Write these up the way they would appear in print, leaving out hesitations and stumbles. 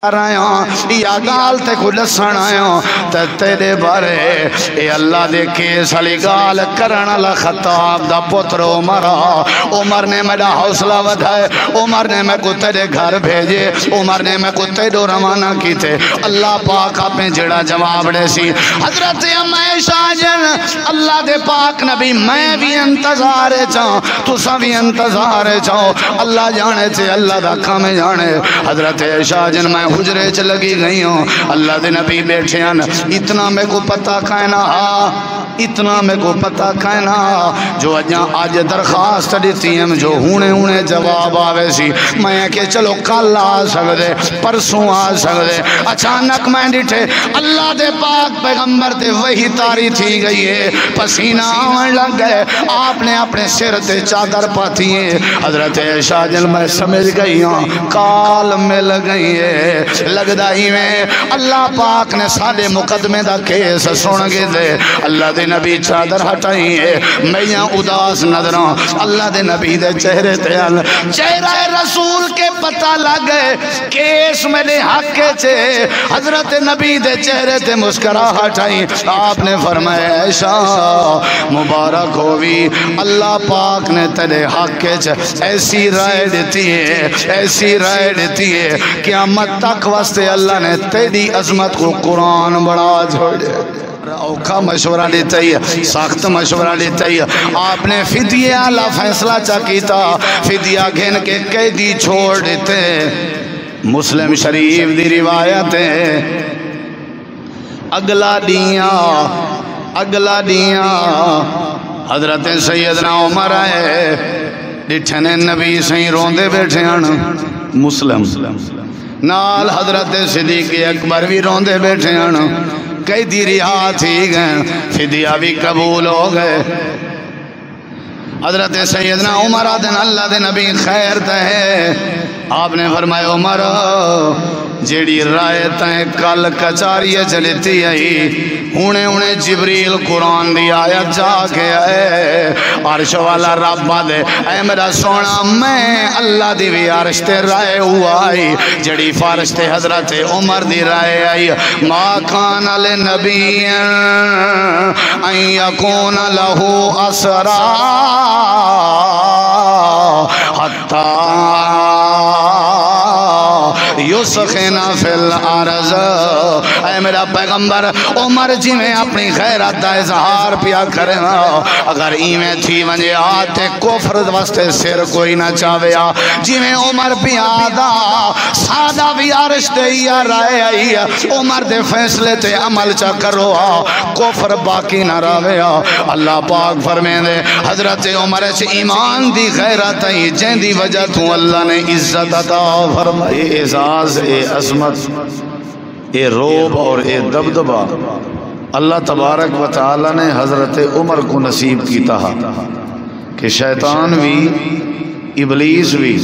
یا گال تے کو لسن آیا تے تیرے بارے اے اللہ دے کیس علی گال کرن اللہ خطاب دا پتر عمر نے میرا حوصلہ ودھائے، عمر نے میں کو تیرے گھر بھیجے، عمر نے میں کو تیرے روانہ کی تھے۔ اللہ پاک اپنے جڑا جواب دے سی حضرت عائشہ جن اللہ دے پاک نبی میں بھی انتظار چاہوں تسا بھی انتظار چاہو، اللہ جانے تھے اللہ دا کام جانے۔ حضرت عائشہ جن میں حجرے چ لگی گئی ہوں، اللہ دے نبی بیٹھے ہیں، اتنا میں کو پتہ کائنا اتنا میں کو پتہ کائنا جو آج درخواست دیتی ہیں جو ہونے جواب آوے سی میں کہ چلو کل آ سکدے پرسوں آ سکدے، اچانک میں ڈٹھے اللہ دے پاک پیغمبر تے وہی تاری تھی گئی ہے، پسینہ آن لگ گئے، آپ نے اپنے سر تے چادر پاتی ہے۔ حضرت عائشہ جن میں سمجھ گئی ہوں کال مل گئی ہے، لگدا ہی میں اللہ پاک نے سارے مقدمے دا کیس سن گے دے۔ اللہ دے نبی چادر ہٹائی ہے، میں یہاں اداس نظراں اللہ دے نبی دے چہرے تے چہرہ رسول کے پتہ لگ گئے کیس میرے حق کے چھے۔ حضرت نبی دے چہرے تے مسکراہٹ آئی، آپ نے فرمایا عائشہ مبارک ہوئی، اللہ پاک نے تیرے حق کے چھے ایسی رائے دیتی ہے، ایسی رائے دیتی ہے قیامت تک واسطے اللہ نے تیری عظمت کو قرآن بڑا چھوڑے۔ اوکھا مشورہ لیتا ہی، سخت مشورہ لیتا ہی، آپ نے فدیہ اللہ فیصلہ چاکیتا، فدیہ گھن کے قیدی چھوڑ دیتے۔ مسلم شریف دی روایت ہے، اگلا دیاں حضرت سیدنا عمر آئے، ڈٹھنے نبی سہیں روندے بیٹھے ہیں، مسلم نال حضرت صدیق اکبر بھی روندے بیٹھے ہیں، قیدی رہا تھی گئے، فدیہ بھی قبول ہو گئے۔ حضرت سیدنا عمر آدن اللہ دے نبی خیر تے آپ نے فرمایا عمر جیڑی رائے تائیں کل کچاری چلیتی آئی ہونے جبریل قرآن دی آیت جا کے آئے، عرش والا رب دے اے میرا سونا میں اللہ دی بھی عرش تے رائے ہوا آئی جڑی فارش تے حضرت عمر دی رائے آئی، ما کان لنبی ان یکون لہو اسرا حتی یسخن فی الارض۔ اے میرا پیغمبر عمر جی میں اپنی خیرات دا اظہار پیا کرنا، اگر ایمیں تھی ونجے آتے کفر واسطے سر کوئی نہ چاہویا، جی میں عمر پیا دا سادہ بھی عرش دے یا رائے آئی، عمر دے فیصلے تے عمل چا کرو کفر باقی نہ راویا۔ اللہ پاک فرمائے دے حضرت عمر سے ایمان دی خیرات آئی جن دی وجہ تو اللہ نے عزت عطا فرمائی، اعزاز اے عظمت اے روب اور اے دبدبہ اللہ تبارک و تعالی نے حضرت عمر کو نصیب کیتا کہ شیطان بھی ابلیس بھی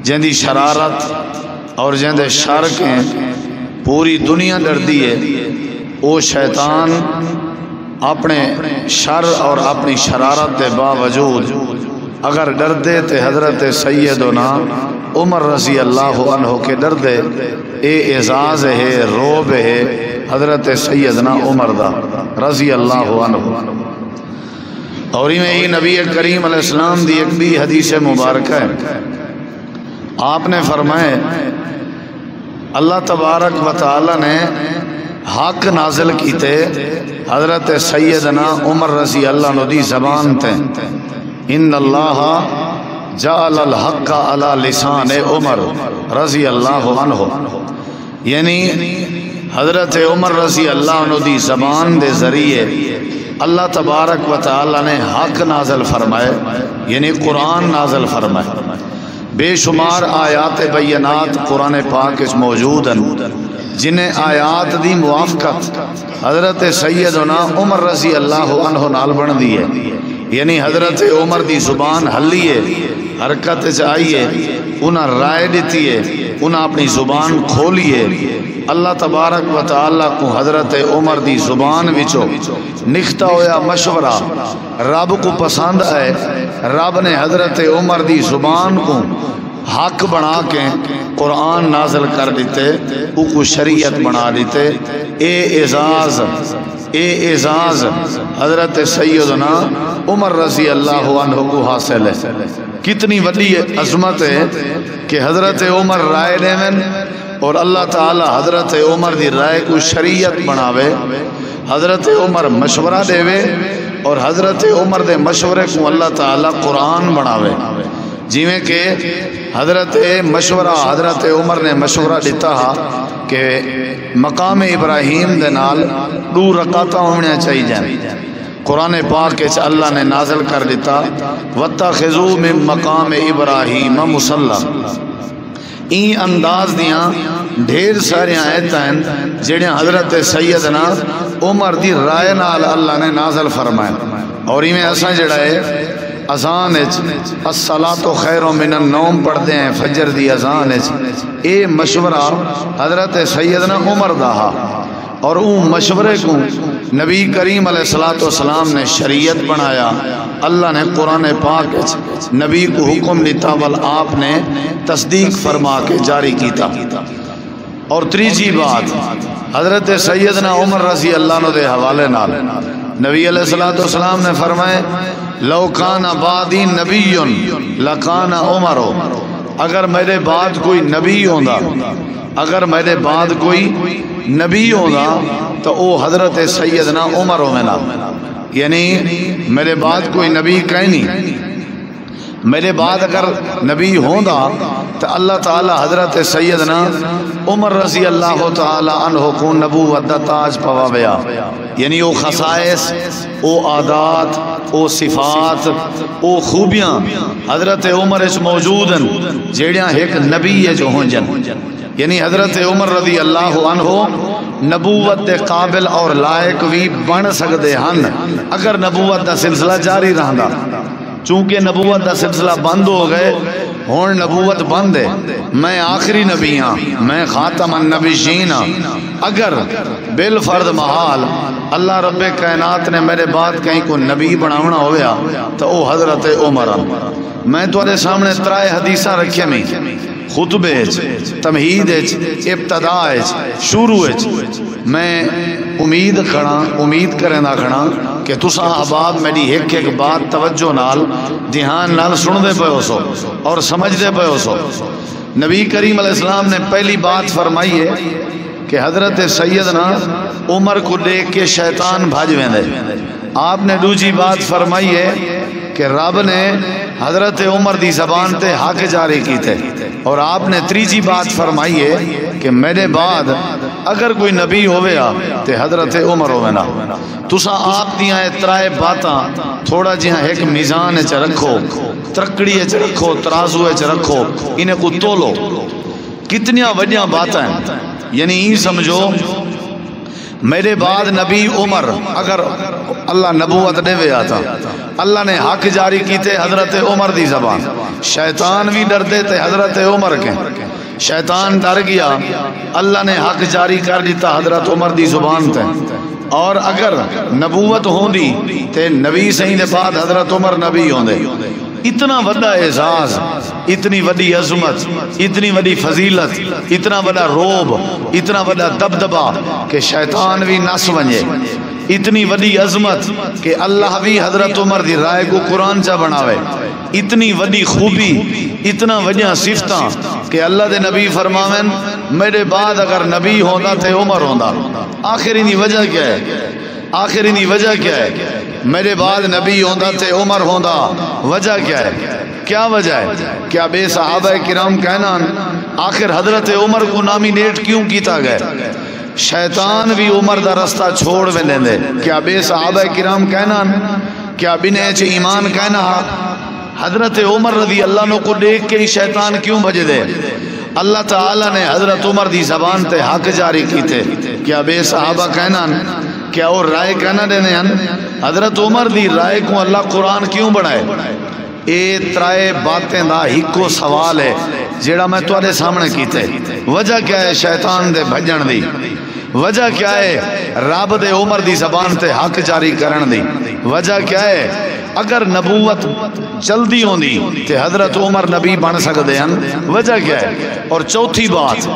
جن دی شرارت اور جن دے شر کے پوری دنیا ڈردی ہے، وہ شیطان اپنے شر اور اپنی شرارت دے باوجود اگر ڈردے تے حضرت سیدنا عمر رضی اللہ عنہ کے ڈردے، اے اعزاز ہے روب ہے حضرت سیدنا عمر دا رضی اللہ عنہ۔ اور ہی نبی کریم علیہ السلام دی ایک بھی حدیث مبارکہ ہے، آپ نے فرمائے اللہ تبارک و تعالی نے حق نازل کیتے حضرت سیدنا عمر رضی اللہ عنہ دی زبان تے، ان اللہ جعل الحق علی لسان عمر رضی اللہ عنہ، یعنی حضرت عمر رضی اللہ عنہ دی زبان دے ذریعے اللہ تبارک و تعالی نے حق نازل فرمائے، یعنی قرآن نازل فرمائے۔ بے شمار آیات بینات قرآن پاک اس موجود ہیں جنہیں آیات دی موافقت حضرت سیدنا عمر رضی اللہ عنہ نال بن دی ہے، یعنی حضرت عمر دی زبان ہلی ہے، حرکت چاہیے، انہاں رائے دیتی ہے، انہاں اپنی زبان کھولی ہے۔ اللہ تبارک و تعالی کو حضرت عمر دی زبان وچو نکھتا ہویا مشورہ رب کو پسند آئے، رب نے حضرت عمر دی زبان کو حق بنا کے قرآن نازل کر دیتے، او کو شریعت بنا دیتے۔ اے اعزاز حضرت سیدنا عمر رضی اللہ عنہ کو حاصل ہے۔ کتنی بڑی عظمت ہے کہ حضرت عمر رائے دیون اور اللہ تعالی حضرت عمر دی رائے کو شریعت بناوے، حضرت عمر مشورہ دے اور حضرت عمر دے مشورے کو اللہ تعالی قرآن بناوے۔ جیویں کہ حضرت عمر نے مشورہ دیتا کہ مقام ابراہیم دے نال 2 رکعتاں ہونے چاہیے۔ قرآن پاک کے اللہ نے نازل کر دیتا وَاتَّخِذُوا مِن مَقَامِ إِبْرَاهِيمَ مُصَلًّى۔ این انداز دیاں ڈھیر سارے آیتاں ہیں جڑیاں حضرت سیدنا عمر دی رائے نال اللہ نے نازل فرمائے۔ اور میں اساں جڑا ہے اذان الصلاۃ خیر من النوم پڑھتے ہیں فجر دی اذان، اے مشورہ حضرت سیدنا عمر دا اور اون مشورے کو نبی کریم علیہ الصلوۃ والسلام نے شریعت بنایا۔ اللہ نے قرآن پاک نبی کو حکم دیتا ول آپ نے تصدیق فرما کے جاری کیتا۔ اور تیسری بات حضرت سیدنا عمر رضی اللہ عنہ دے حوالے نال نبی علیہ الصلوۃ والسلام نے فرمائے لو کان بعدی نبی لکان عمر، اگر میرے بعد کوئی نبی ہوندا، اگر میرے بعد کوئی نبی ہوندا تو او حضرت سیدنا عمر ہونا، یعنی میرے بعد کوئی نبی کہیں نہیں، میرے بعد اگر نبی ہوندا تو اللہ تعالی حضرت سیدنا عمر رضی اللہ تعالی عنہ کو نبوت دا تاج پوا بیا، یعنی او خصائص، او عادات، او صفات، او خوبیاں حضرت عمر اس موجود ہیں جیڑیاں ایک نبی ہے جو ہوں جن، یعنی حضرت عمر رضی اللہ عنہ نبوت دے قابل اور لائق بھی بن سکتے ہیں اگر نبوت دا سلسلہ جاری رہندا۔ چونکہ نبوت دا سلسلہ بند ہو گئے، ہون نبوت بند ہے، میں آخری نبی ہاں، میں خاتم النبیین ہاں، اگر بالفرد محال اللہ رب کائنات نے میرے بعد کہیں کو نبی بناونا ہویا تو او حضرت عمر۔ میں تمہارے سامنے 3 حدیثاں رکھے میں، خطبے تمہید ابتداء شروع، میں امید کرنا کھڑا کہ تساں احباب میری ایک ایک بات توجہ نال دھیان نال سن دے پے ہو سو اور سمجھ دے پے ہو سو۔ نبی کریم علیہ السلام نے پہلی بات فرمائی ہے کہ حضرت سیدنا عمر کو دیکھ کے شیطان بھاج ویندے۔ آپ نے دوسری بات فرمائی ہے کہ رب نے حضرت عمر دی زبان تے حق جاری کی تھے، اور آپ نے تیسری بات فرمائی ہے کہ میرے بعد اگر کوئی نبی ہویا تے حضرت عمر ہونا۔ تساں آپ دیاں 3 باتاں تھوڑا جہاں ایک میزان چ رکھو، ترکڑی چ رکھو، ترازو چ رکھو، انہیں کو تولو، کتنیاں وڈیاں باتاں ہیں، یعنی یہ سمجھو میرے بعد نبی عمر اگر اللہ نبوت دے ویا تھا، اللہ نے حق جاری کیتے حضرت عمر دی زبان، شیطان بھی ڈرتے تھے حضرت عمر کے، شیطان ڈر گیا، اللہ نے حق جاری کر دیتا حضرت عمر دی زبان تے، اور اگر نبوت ہوندی تے نبی صحیح دے بعد حضرت عمر نبی ہوندے۔ اتنا بڑا اعزاز، اتنی بڑی عظمت، اتنی بڑی فضیلت، اتنا بڑا روب، اتنا بڑا دبدبا کہ شیطان بھی نس ونجے، اتنی بڑی عظمت کہ اللہ بھی حضرت عمر دی رائے کو قرآن چا بناوے، اتنی بڑی خوبی، اتنا وجہ صفتاں کہ اللہ دے نبی فرماویں میرے بعد اگر نبی ہوندا تے عمر ہوندا۔ آخری دی وجہ کیا ہے؟ آخری دی وجہ کیا ہے؟ میرے بعد نبی ہوندا تے عمر ہوندا، وجہ کیا ہے؟ کیا وجہ ہے؟ کیا بے صحابہ کرام کہنا آخر حضرت عمر کو نامینیٹ کیوں کیتا گئے؟ شیطان بھی عمر دا رستہ چھوڑ میں لیندے، کیا بے صحابہ کرام کہنا، کیا بنے چ ایمان کہنا حضرت عمر رضی اللہ عنہ کو دیکھ کے ہی شیطان کیوں بھج دے؟ اللہ تعالیٰ نے حضرت عمر دی زبان تے حق جاری کی تھے، کیا بے صحابہ کہنا، کیا اور رائے کہنا دینے ہیں؟ حضرت عمر دی رائے کو اللہ قرآن کیوں بنائے؟ اے 3 باتیں دا ہکو سوال ہے جیڑا میں تمہارے سامنے کیتے۔ وجہ کیا ہے شیطان دے بھجن دی؟ وجہ کیا ہے رب دے عمر دی زبان تے حق جاری کرن دی؟ وجہ کیا ہے اگر نبوت جلدی ہوندی تے حضرت عمر نبی بن سکتے ہیں، وجہ کیا ہے؟ اور چوتھی بات،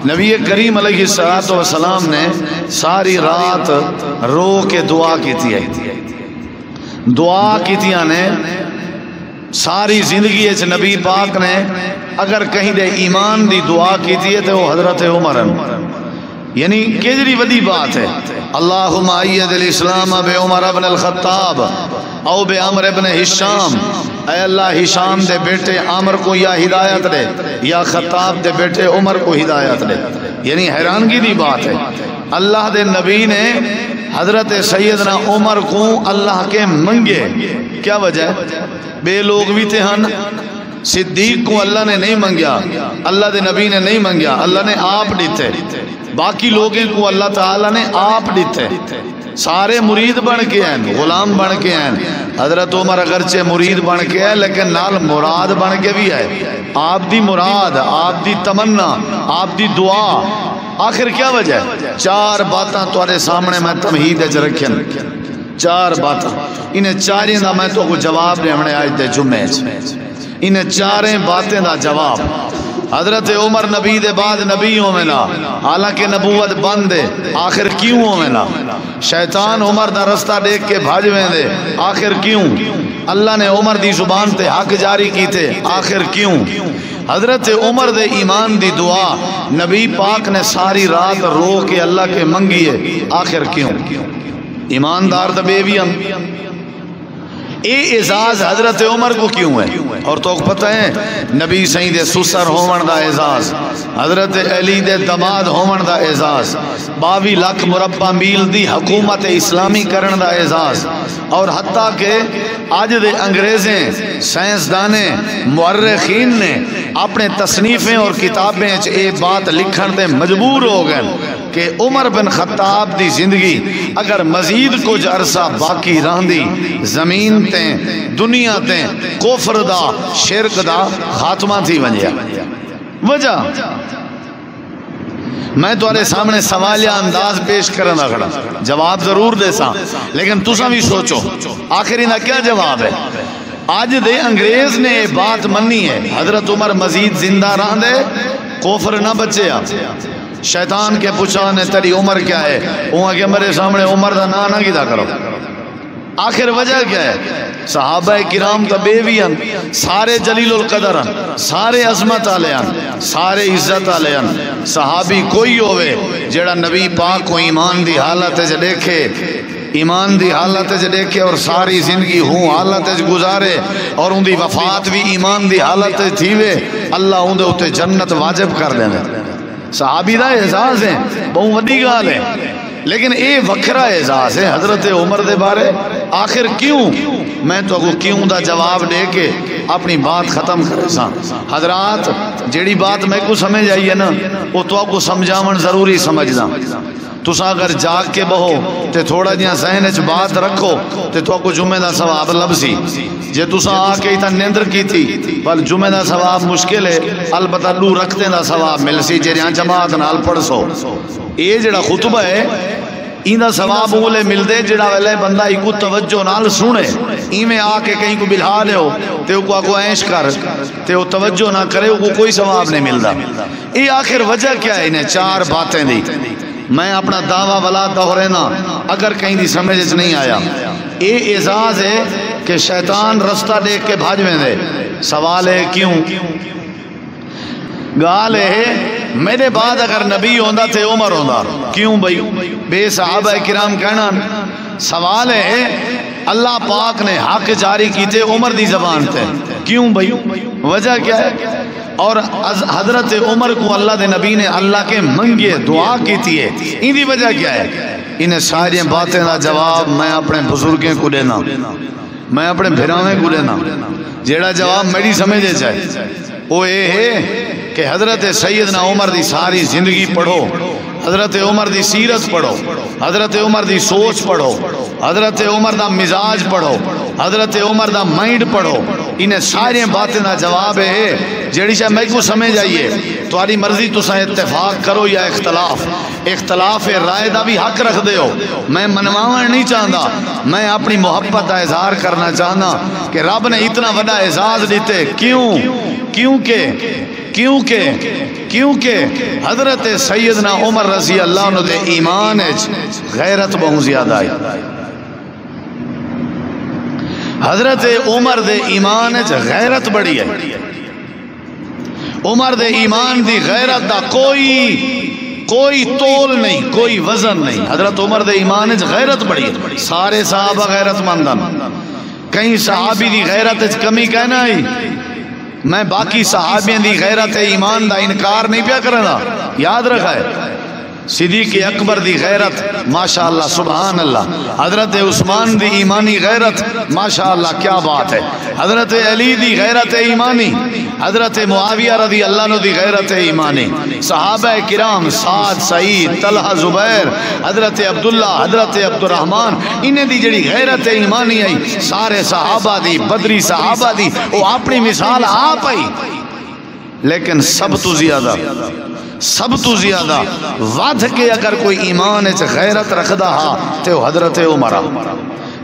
نبی کریم علیہ السلام نے ساری رات رو کے دعا کیتی ہے، دعا کیتیاں نے ساری زندگی اچ نبی پاک نے اگر کہیں دے ایمان دی دعا کیتی ہے تو وہ حضرت عمر ہیں، یعنی کیجری وڈی بات ہے۔ اللہم ایّد الاسلام بے عمر ابن الخطاب او بے عمر ابن ہشام، اے اللہ ہشام دے بیٹے عمر کو یا ہدایت دے یا خطاب دے بیٹے عمر کو ہدایت دے۔ یعنی حیرانگی دی بات ہے، اللہ دے نبی نے حضرت سیدنا عمر کو اللہ کے منگے، کیا وجہ ہے؟ بے لوگ بھی تھے ہن، صدیق کو اللہ نے نہیں منگیا، اللہ دے نبی نے نہیں منگیا، اللہ نے آپ دیتے، باقی لوگوں کو اللہ تعالیٰ نے آپ دیتے، سارے مرید بن کے ہیں، غلام بن کے ہیں۔ حضرت عمر اگرچہ مرید بن کے ہے لیکن نال مراد بن کے بھی ہے، آپ دی مراد، آپ دی تمنا، آپ دی دعا۔ آخر کیا وجہ ہے؟ چار باتاں تمہارے سامنے میں تمہید اچ رکھیں، چار باتاں، انہیں چاریں دا میں تو کو جواب دے ہمیں آج دے جمعے انہیں چاریں باتیں دا جواب۔ حضرت عمر نبی دے بعد نبی ہونا، حالانکہ نبوت بند ہے، آخر کیوں ہونا؟ شیطان عمر دا رستہ دیکھ کے بھاجویں دے، آخر کیوں؟ اللہ نے عمر دی زبان تے حق جاری کی تھے، آخر کیوں؟ حضرت عمر دے ایمان دی دعا نبی پاک نے ساری رات رو کے اللہ کے منگیے، آخر کیوں؟ ایماندار دا بے بھی ہم اے اعزاز حضرت عمر کو کیوں ہے؟ اور تو پتہ ہے نبی سید سسر ہومن دا اعزاز، حضرت علی دے دماد ہومن دا اعزاز، 22 لاکھ مربع میل دی حکومت اسلامی کرن دا اعزاز، اور حتیٰ کہ آج دے انگریزیں سائنسدانے مورخین نے اپنے تصنیفیں اور کتابیں اے بات لکھن تے مجبور ہو گئے کہ عمر بن خطاب دی زندگی اگر مزید کچھ عرصہ باقی رہندی، زمین تے دنیا تے کفر دا شرک دا خاتمہ تھی ونجیا۔ وجہ میں تمہارے سامنے سوالیہ انداز پیش کرنا کھڑا، جواب ضرور دے سا، لیکن تساں بھی سوچو آخری نہ کیا جواب ہے؟ آج دے انگریز نے بات منی ہے حضرت عمر مزید زندہ رہ دے، کفر نہ بچے آپ۔ شیطان کے پوچھا نے تیری عمر کیا ہے؟ وہاں کہ میرے سامنے عمر دا نا نہ کیتا کرو۔ آخر وجہ کیا ہے؟ صحابہ کرام تو بے بھی ہیں، سارے جلیل القدر ہیں، سارے عظمت آلے ہیں، سارے عزت آلے ہیں۔ صحابی کوئی ہوئے جڑا نبی پاک کو ایمان دی حالت جے دیکھے، ایمان دی حالت جے دیکھے اور ساری زندگی ہوں حالت جے گزارے اور ان دی وفات بھی ایمان دی حالت تھی وے، اللہ ان دے اتے جنت واجب کر دیں۔ صحابی دا احساس ہے، بہت وڈی گال ہے، لیکن اے وکھرا احساس ہے حضرت عمر دے بارے۔ آخر کیوں؟ میں تو کو کیوں دا جواب دے کے اپنی بات ختم کرے سا۔ حضرات جیڑی بات میں کو سمجھ آئی ہے نا وہ تو کو سمجھاون ضروری سمجھنا۔ تسا اگر جاگ کے بہو تے تھوڑا جہاں ذہن وچ بات رکھو تے تو کو جمعے دا ثواب لبسی۔ جے تسا آ کے اتنا نیندر کی تھی بل جمعے دا ثواب مشکل ہے، البتہ لو رکھتے دا ثواب ملسی جہاں جماعت نال پڑھ سو۔ یہ جڑا خطبہ ہے ایندہ ثواب اولے مل دے جڑا ویلے بندہ ایکو توجہ نال سنے، ایمیں آ کے کہیں کو بلہا لے ہو تے کو آگو عیش کر تے وہ توجہ نہ کرے وہ کوئی ثواب نہیں ملدا۔ یہ آخر وجہ کیا ہے؟ انہیں چار باتیں دی میں اپنا دعویٰ ولا دہرینا اگر کہیں دی سمجھ نہیں آیا۔ یہ اعزاز ہے کہ شیطان رستہ دیکھ کے بھاجویں دے۔ سوال ہے کیوں؟ گال ہے میرے بعد اگر نبی ہوندا تھے عمر ہوندا، کیوں بھئی؟ بے صحابہ کرام کہنا۔ سوال ہے اللہ پاک نے حق جاری کی تھے عمر دی زبان تھے، کیوں بھئی؟ وجہ کیا ہے؟ اور حضرت عمر کو اللہ دے نبی نے اللہ کے منگے دعا کی تھی ہے، ان دی وجہ کیا ہے؟ انہیں ساری باتیں دا جواب میں اپنے بزرگیں کو دینا، میں اپنے بھراویں کو دینا۔ جیڑا جواب میری سمجھے چاہے وہ یہ ہے کہ حضرت سیدنا عمر دی ساری زندگی پڑھو، حضرت عمر دی سیرت پڑھو، حضرت عمر دی سوچ پڑھو، حضرت عمر دا مزاج پڑھو، حضرت عمر دا مائنڈ پڑھو۔ انہیں ساری باتیں دا جواب ہے جیڑی شاہ میں کو سمجھ آئیے تمہاری مرضی تساں اتفاق کرو یا اختلاف رائے دا بھی حق رکھ دے ہو. میں منوانا نہیں چاہتا, میں اپنی محبت کا اظہار کرنا چاہتا کہ رب نے اتنا بڑا اعزاز دیتے. کیونکہ حضرت سیدنا عمر رضی اللہ عنہ دے ایمان غیرت بہت زیادہ آئی. حضرت عمر دے ایمان غیرت بڑی ہے. عمر دے ایمان دی غیرت دا کوئی تول نہیں, کوئی وزن نہیں. حضرت عمر دے ایمان غیرت بڑی ہے. سارے صحابہ غیرت مندن, کہیں صحابی دی غیرت کمی کہنا ہی. میں باقی صحابین دی غیرت ایمان دا انکار نہیں پیا کرنا. یاد رکھا ہے صدیق اکبر دی غیرت ماشاءاللہ سبحان اللہ. حضرت عثمان دی ایمانی غیرت ماشاءاللہ کیا بات ہے. حضرت علی دی غیرت ایمانی, حضرت معاویہ رضی اللہ عنہ دی غیرت ایمانی, صحابہ کرام سعد سعید طلحہ زبیر, حضرت عبداللہ حضرت عبد الرحمن, انہیں دی جڑی غیرت ایمانی آئی سارے صحابہ دی, بدری صحابہ دی, وہ اپنی مثال آپ آئی. لیکن سب تو زیادہ وعد کے اگر کوئی ایمان غیرت رکھدا ہا تو حضرت عمر.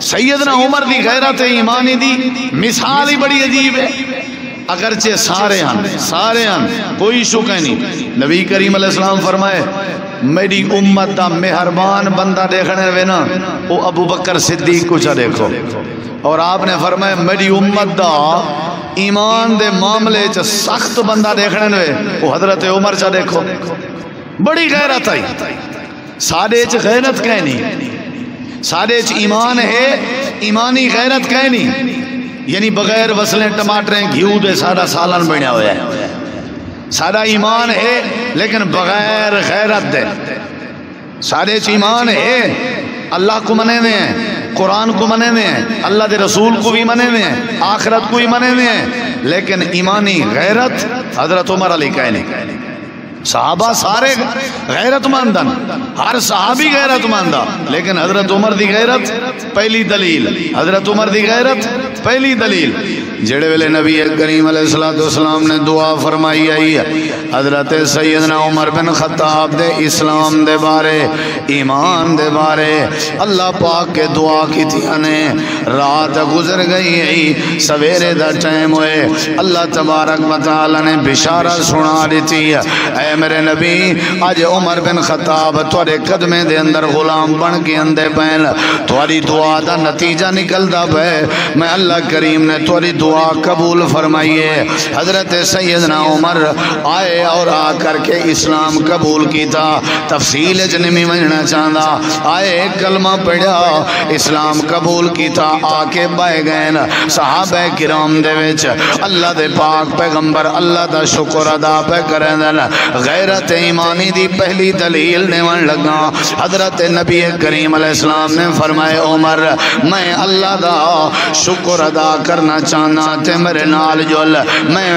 سیدنا عمر دی غیرت ایمانی دی مثال ہی بڑی عجیب ہے. اگرچہ سارے ہیں کوئی شک نہیں. نبی کریم علیہ السلام فرمائے میری امت دا مہربان بندہ دیکھنے وینا وہ ابو بکر صدیق کو چا دیکھو. اور آپ نے فرمایا میری امت دا ایمان دے معاملے چا سخت بندہ دیکھنے وے وہ حضرت عمر چا دیکھو. بڑی غیرت آئی. سادے چ غیرت کہنی, سادے چ ایمان ہے, ایمانی غیرت کہنی. یعنی بغیر وصلیں ٹماٹریں گھیو دے سارا سالن بنیا ہوا ہے. سارا ایمان ہے لیکن بغیر غیرت دے. سارے چ ایمان ہے, اللہ کو منے ہوئے ہیں, قرآن کو منے ہوئے ہیں, اللہ دے رسول کو بھی منے ہوئے ہیں, آخرت کو بھی منے ہوئے ہیں, لیکن ایمانی غیرت حضرت عمر علی کہنے. صحابہ سارے غیرت مندن, ہر صحابی غیرت مندہ, لیکن حضرت عمر دی غیرت پہلی دلیل. حضرت عمر دی غیرت پہلی دلیل. جڑے ویلے نبی کریم علیہ السلام نے دعا فرمائی آئی ہے حضرت سیدنا عمر بن خطاب دے اسلام دے بارے, ایمان دے بارے, اللہ پاک کے دعا کی تھی نے. رات گزر گئی ہے, سویرے دا ٹائم ہوئے, اللہ تبارک و تعالی نے بشارت سنا دیتی ہے اے میرے نبی آج عمر بن خطاب تھوڑے قدمے دے اندر غلام بن کے اندے پہن, تھوڑی دعا دا نتیجہ نکل دا پہ. میں اللہ کریم نے تھوڑی دعا قبول فرمائیے. حضرت سیدنا عمر آئے اور آ کر کے اسلام قبول کی تھا. تفصیل جنمی مننا چاہتا, آئے کلمہ پڑھا, اسلام قبول کی تھا, آ کے بائے گئے صحابہ کرام دے وچ اللہ دے پاک پیغمبر اللہ دا شکر ادا پہ کریں دن. غیرت ایمانی دی پہلی دلیل نیون لگا. حضرت نبی کریم علیہ السلام نے فرمائے عمر میں اللہ دا شکر ادا کرنا چاہنا تے میرے نال جل. میں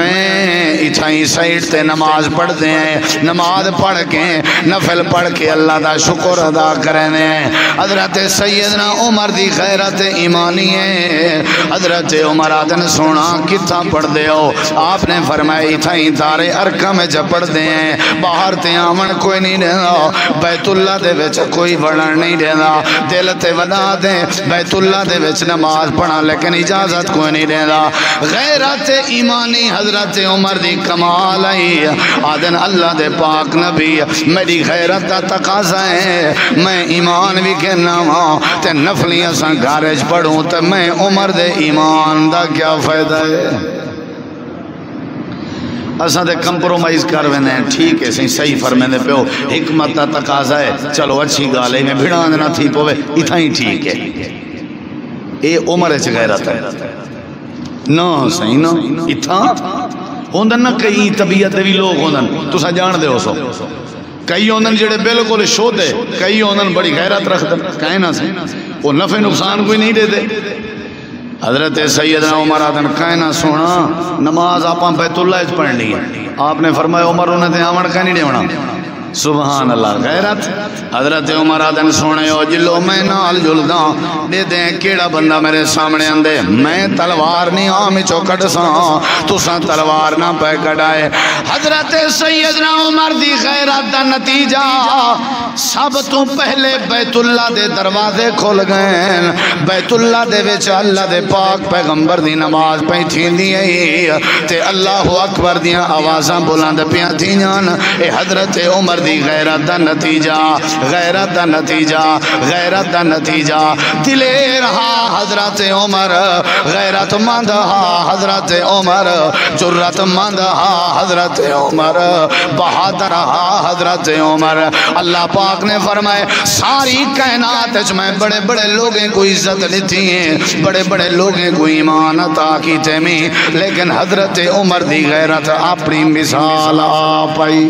اتھائی سائٹ تے نماز پڑھ دے ہیں, نماز پڑھ کے نفل پڑھ کے اللہ دا شکر ادا کریں ہیں. حضرت سیدنا عمر دی غیرت ایمانی ہے. حضرت عمر آدن سونا کتھا پڑھ دے ہو؟ آپ نے فرمایا اتھائی دار ارکم میں جب پڑھ دے ہیں, باہر تے آمن کوئی نہیں دینا, بیت اللہ دے وچ کوئی بڑھن نہیں دینا, دل تے ودا دے بیت اللہ دے وچ نماز پڑھا لیکن اجازت کوئی نہیں دینا. غیرت ایمانی حضرت عمر دی کمال آئی. آدن اللہ دے پاک نبی میری غیرت دا تقاضا ہے, میں ایمان بھی کہنا ہاں تے نفلیاں ساں گھارج پڑھوں تے میں عمر دے ایمان دا کیا فائدہ ہے. اساں تے کمپرومائز کر ویندے ہیں, ٹھیک ہے صحیح فرمیندے پیو, حکمت دا تقاضا ہے, چلو اچھی گال ہے, میں بھڑان نہ تھی پوے اتھا ہی ٹھیک ہے. اے عمر وچ غیرت ہے نا, صحیح نا. اتھا ہوندن نا کئی طبیعت بھی لوگ ہوندن, تساں جان دے ہو سو, کئی ہوندن جڑے بالکل شودے, کئی ہوندن بڑی غیرت رکھدن, کہیں نہ سے وہ نفع نقصان کوئی نہیں دے دے. حضرت سیدنا عمر آدن کہنا سونا نماز آپ بیت اللہ اچ پڑھ لی ہے. آپ نے فرمایا عمر انہیں تے آمن کا نہیں دیونا, سبحان اللہ. غیرت حضرت عمر آدن سونے ہو جلو میں نال جلدا دے دیں کیڑا بندہ میرے سامنے اندے میں تلوار نہیں آمی چوکٹ ساں تو ساں تلوار نہ پہ کڑائے. حضرت سیدنا عمر دی غیرت دا نتیجہ سب تو پہلے بیت اللہ دے دروازے کھول گئے. بیت اللہ دے وچ اللہ دے پاک پیغمبر دی نماز پہ تھین دی تے اللہ اکبر دیاں آوازاں بلند پیاں تھینیاں. اے حضرت عمر دی غیرت دا نتیجہ غیرت دا نتیجہ غیرت دا نتیجہ دلیر ہا حضرت عمر غیرت مند ہا حضرت عمر جرت مند ہا حضرت عمر بہادر ہا حضرت عمر. اللہ پاک نے فرمائے ساری کائنات اچ میں بڑے بڑے لوگیں کو عزت لیتی ہیں بڑے بڑے لوگیں کو ایمان عطا کی تیمی لیکن حضرت عمر دی غیرت اپنی مثال آ پائی.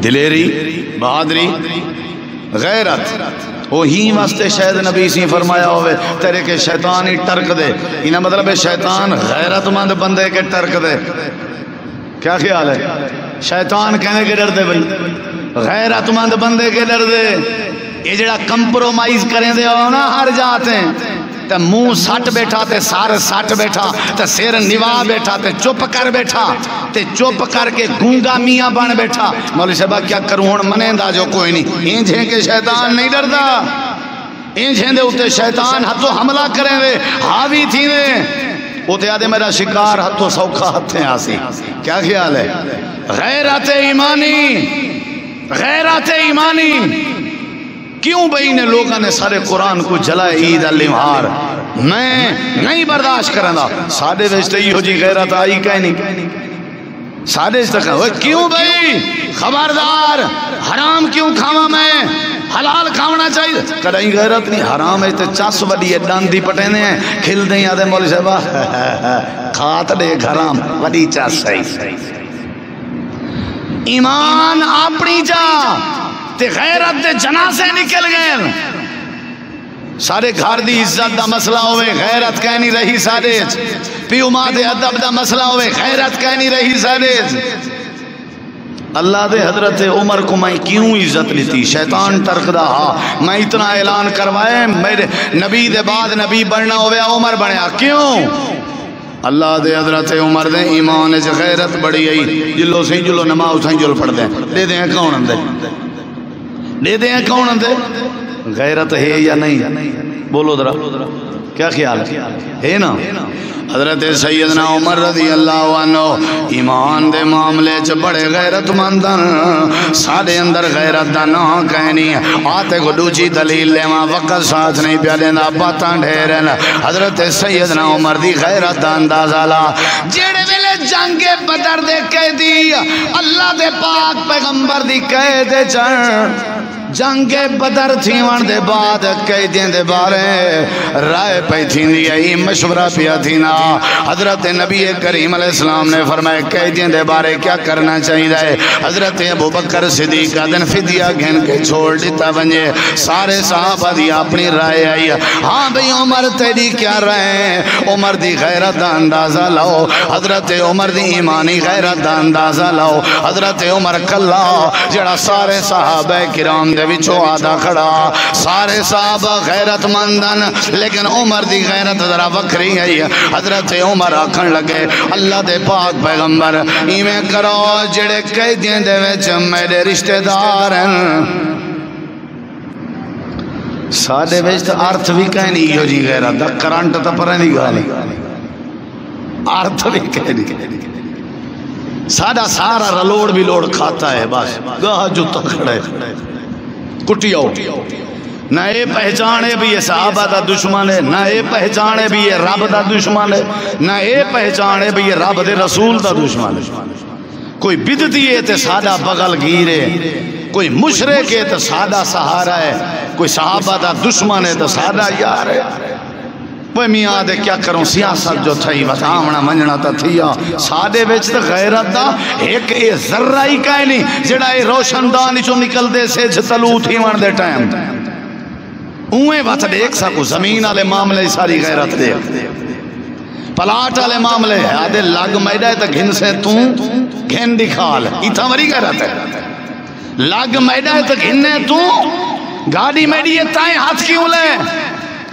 دلیری بہادری غیرت وہی واسطے شاید نبی سی فرمایا ہوئے تیرے کے شیطان ہی ٹرک دے. انہا مطلب ہے شیطان غیرت مند بندے کے ٹرک دے. کیا خیال ہے؟ شیطان کہنے کے ڈر دے بھئی غیرت مند بندے کے ڈر دے. یہ جڑا کمپرومائز کریں دے ہو نا ہر جاتے ہیں تے منہ سٹ بیٹھا تے سار سٹ بیٹھا تے سیر نوا بیٹھا تے چپ کر بیٹھا تے چپ کر کے گونگا میاں بن بیٹھا. مولوی صاحب کیا کروں ہن منیندا جو کوئی نہیں. انجھیں کہ شیطان نہیں ڈردا انجھیں دے اتے شیطان ہتھوں حملہ کریں دے حاوی تھی دے اتے آدھے میرا شکار ہتھوں سوکھا ہتھیں آسی. کیا خیال ہے؟ غیرت ایمانی غیرت ایمانی. کیوں بھئی نے لوگوں نے سارے قرآن کو جلائے عید الامہار میں نہیں برداشت کرنا. سادے ویستے ہی ہو جی غیرت آئی کہیں نہیں سادے اس تک کیوں بھئی خبردار حرام کیوں کھاوا میں حلال کھاونا چاہیے. کدیں غیرت نہیں حرام ہے تے چس وڈی ڈاندی پٹینے ہیں کھل دیں آدھے مولوی صاحب کھات دے حرام وڈی چس ہے. ایمان اپنی جا تے غیرت دے جنازے نکل گئے. سارے گھر دی عزت دا مسئلہ ہوئے غیرت کہہ نہیں رہی سارے. پیو ماں دے ادب دا مسئلہ ہوئے غیرت کہہ نہیں رہی سارے. اللہ دے حضرت عمر کو میں کیوں عزت لیتی شیطان ٹرک دا ہا. میں اتنا اعلان کروائے میرے نبی دے بعد نبی بڑھنا ہوئے عمر بڑھیا کیوں. اللہ دے حضرت عمر دے ایمان سے غیرت بڑی آئی. جلو سی جلو نماز سائیں جل پڑھ دیں دے دیں کون اندے دے دیں کون اندے. غیرت ہے یا نہیں بولو ذرا کیا خیال ہے نا. حضرت سیدنا عمر رضی اللہ عنہ ایمان دے معاملے چ بڑے غیرت مندن. سارے اندر غیرت دا نا کہنی آتے کو دوجی دلیل لے ماں وقت ساتھ نہیں پیا لینا باتاں ڈھیرن. حضرت سیدنا عمر دی غیرت دا اندازہ لا جیڑے ویلے جنگ بدر دے قیدی اللہ دے پاک پیغمبر دی قید چڑھ جنگ بدر تھیون دے بعد قیدین دے بارے رائے پہ تھین دی مشورہ پیا تھینا. حضرت نبی کریم علیہ السلام نے فرمائے قیدین دے بارے کیا کرنا چاہیے. حضرت ابو بکر صدیق کا دن فدیہ گھن کے چھوڑ دیتا بنجے. سارے صحابہ دی اپنی رائے آئی ہاں بھئی عمر تیری کیا رائے. عمر دی غیرت دا اندازہ لاؤ حضرت عمر دی ایمانی غیرت دا اندازہ لاؤ. حضرت عمر کلا جڑا سارے صحابہ کرام دے وچوں آدھا کھڑا سارے صحابہ غیرت مندن لیکن عمر دی غیرت ذرا وکری ہے. حضرت عمر آکھن لگے اللہ دے پاک پیغمبر ایویں کرو جڑے قیدیاں دے وچ میرے رشتہ دار ہیں. ساڈے وچ ارتھ بھی کہیں نہیں ہو جی غیرت دا کرنٹ تے پر نہیں گالی ارتھ بھی کہیں نہیں. ساڈا سارا رلوڑ بھی لوڑ کھاتا ہے بس گاہ جو تو کھڑے کٹی آؤ. نہ اے پہچانے بھی یہ صحابہ دا دشمن ہے نہ اے پہچانے بھی یہ رب دا دشمن ہے نہ اے پہچانے بھی یہ رب دے رسول دا دشمن ہے. کوئی بدتی ہے تے سادہ بغل گیرے کوئی مشرک ہے تے سادہ سہارا ہے کوئی صحابہ دا دشمن ہے تے سادہ یار ہے. وہ میاں دے کیا کروں سیاست جو تھئی وطامنا منجنا تا تھیا سادے ویچ تے غیرت دا ایک اے ذرہ ہی کہے نہیں جڑا اے روشن دانی چو نکل دے سے جتلو تھی ون دے ٹائم اوہیں وقت دیکھ سکو زمین آلے معاملے ساری غیرت دیکھ پلاٹ والے معاملے ہے آدھے لگ میڈا ہے تو گھن سے توں گھن دکھال ایتھا وری کہہ رہا ہے لگ میڈا ہے تو گھننے توں گاڑی میڈی ہے تائیں ہاتھ کیوں لے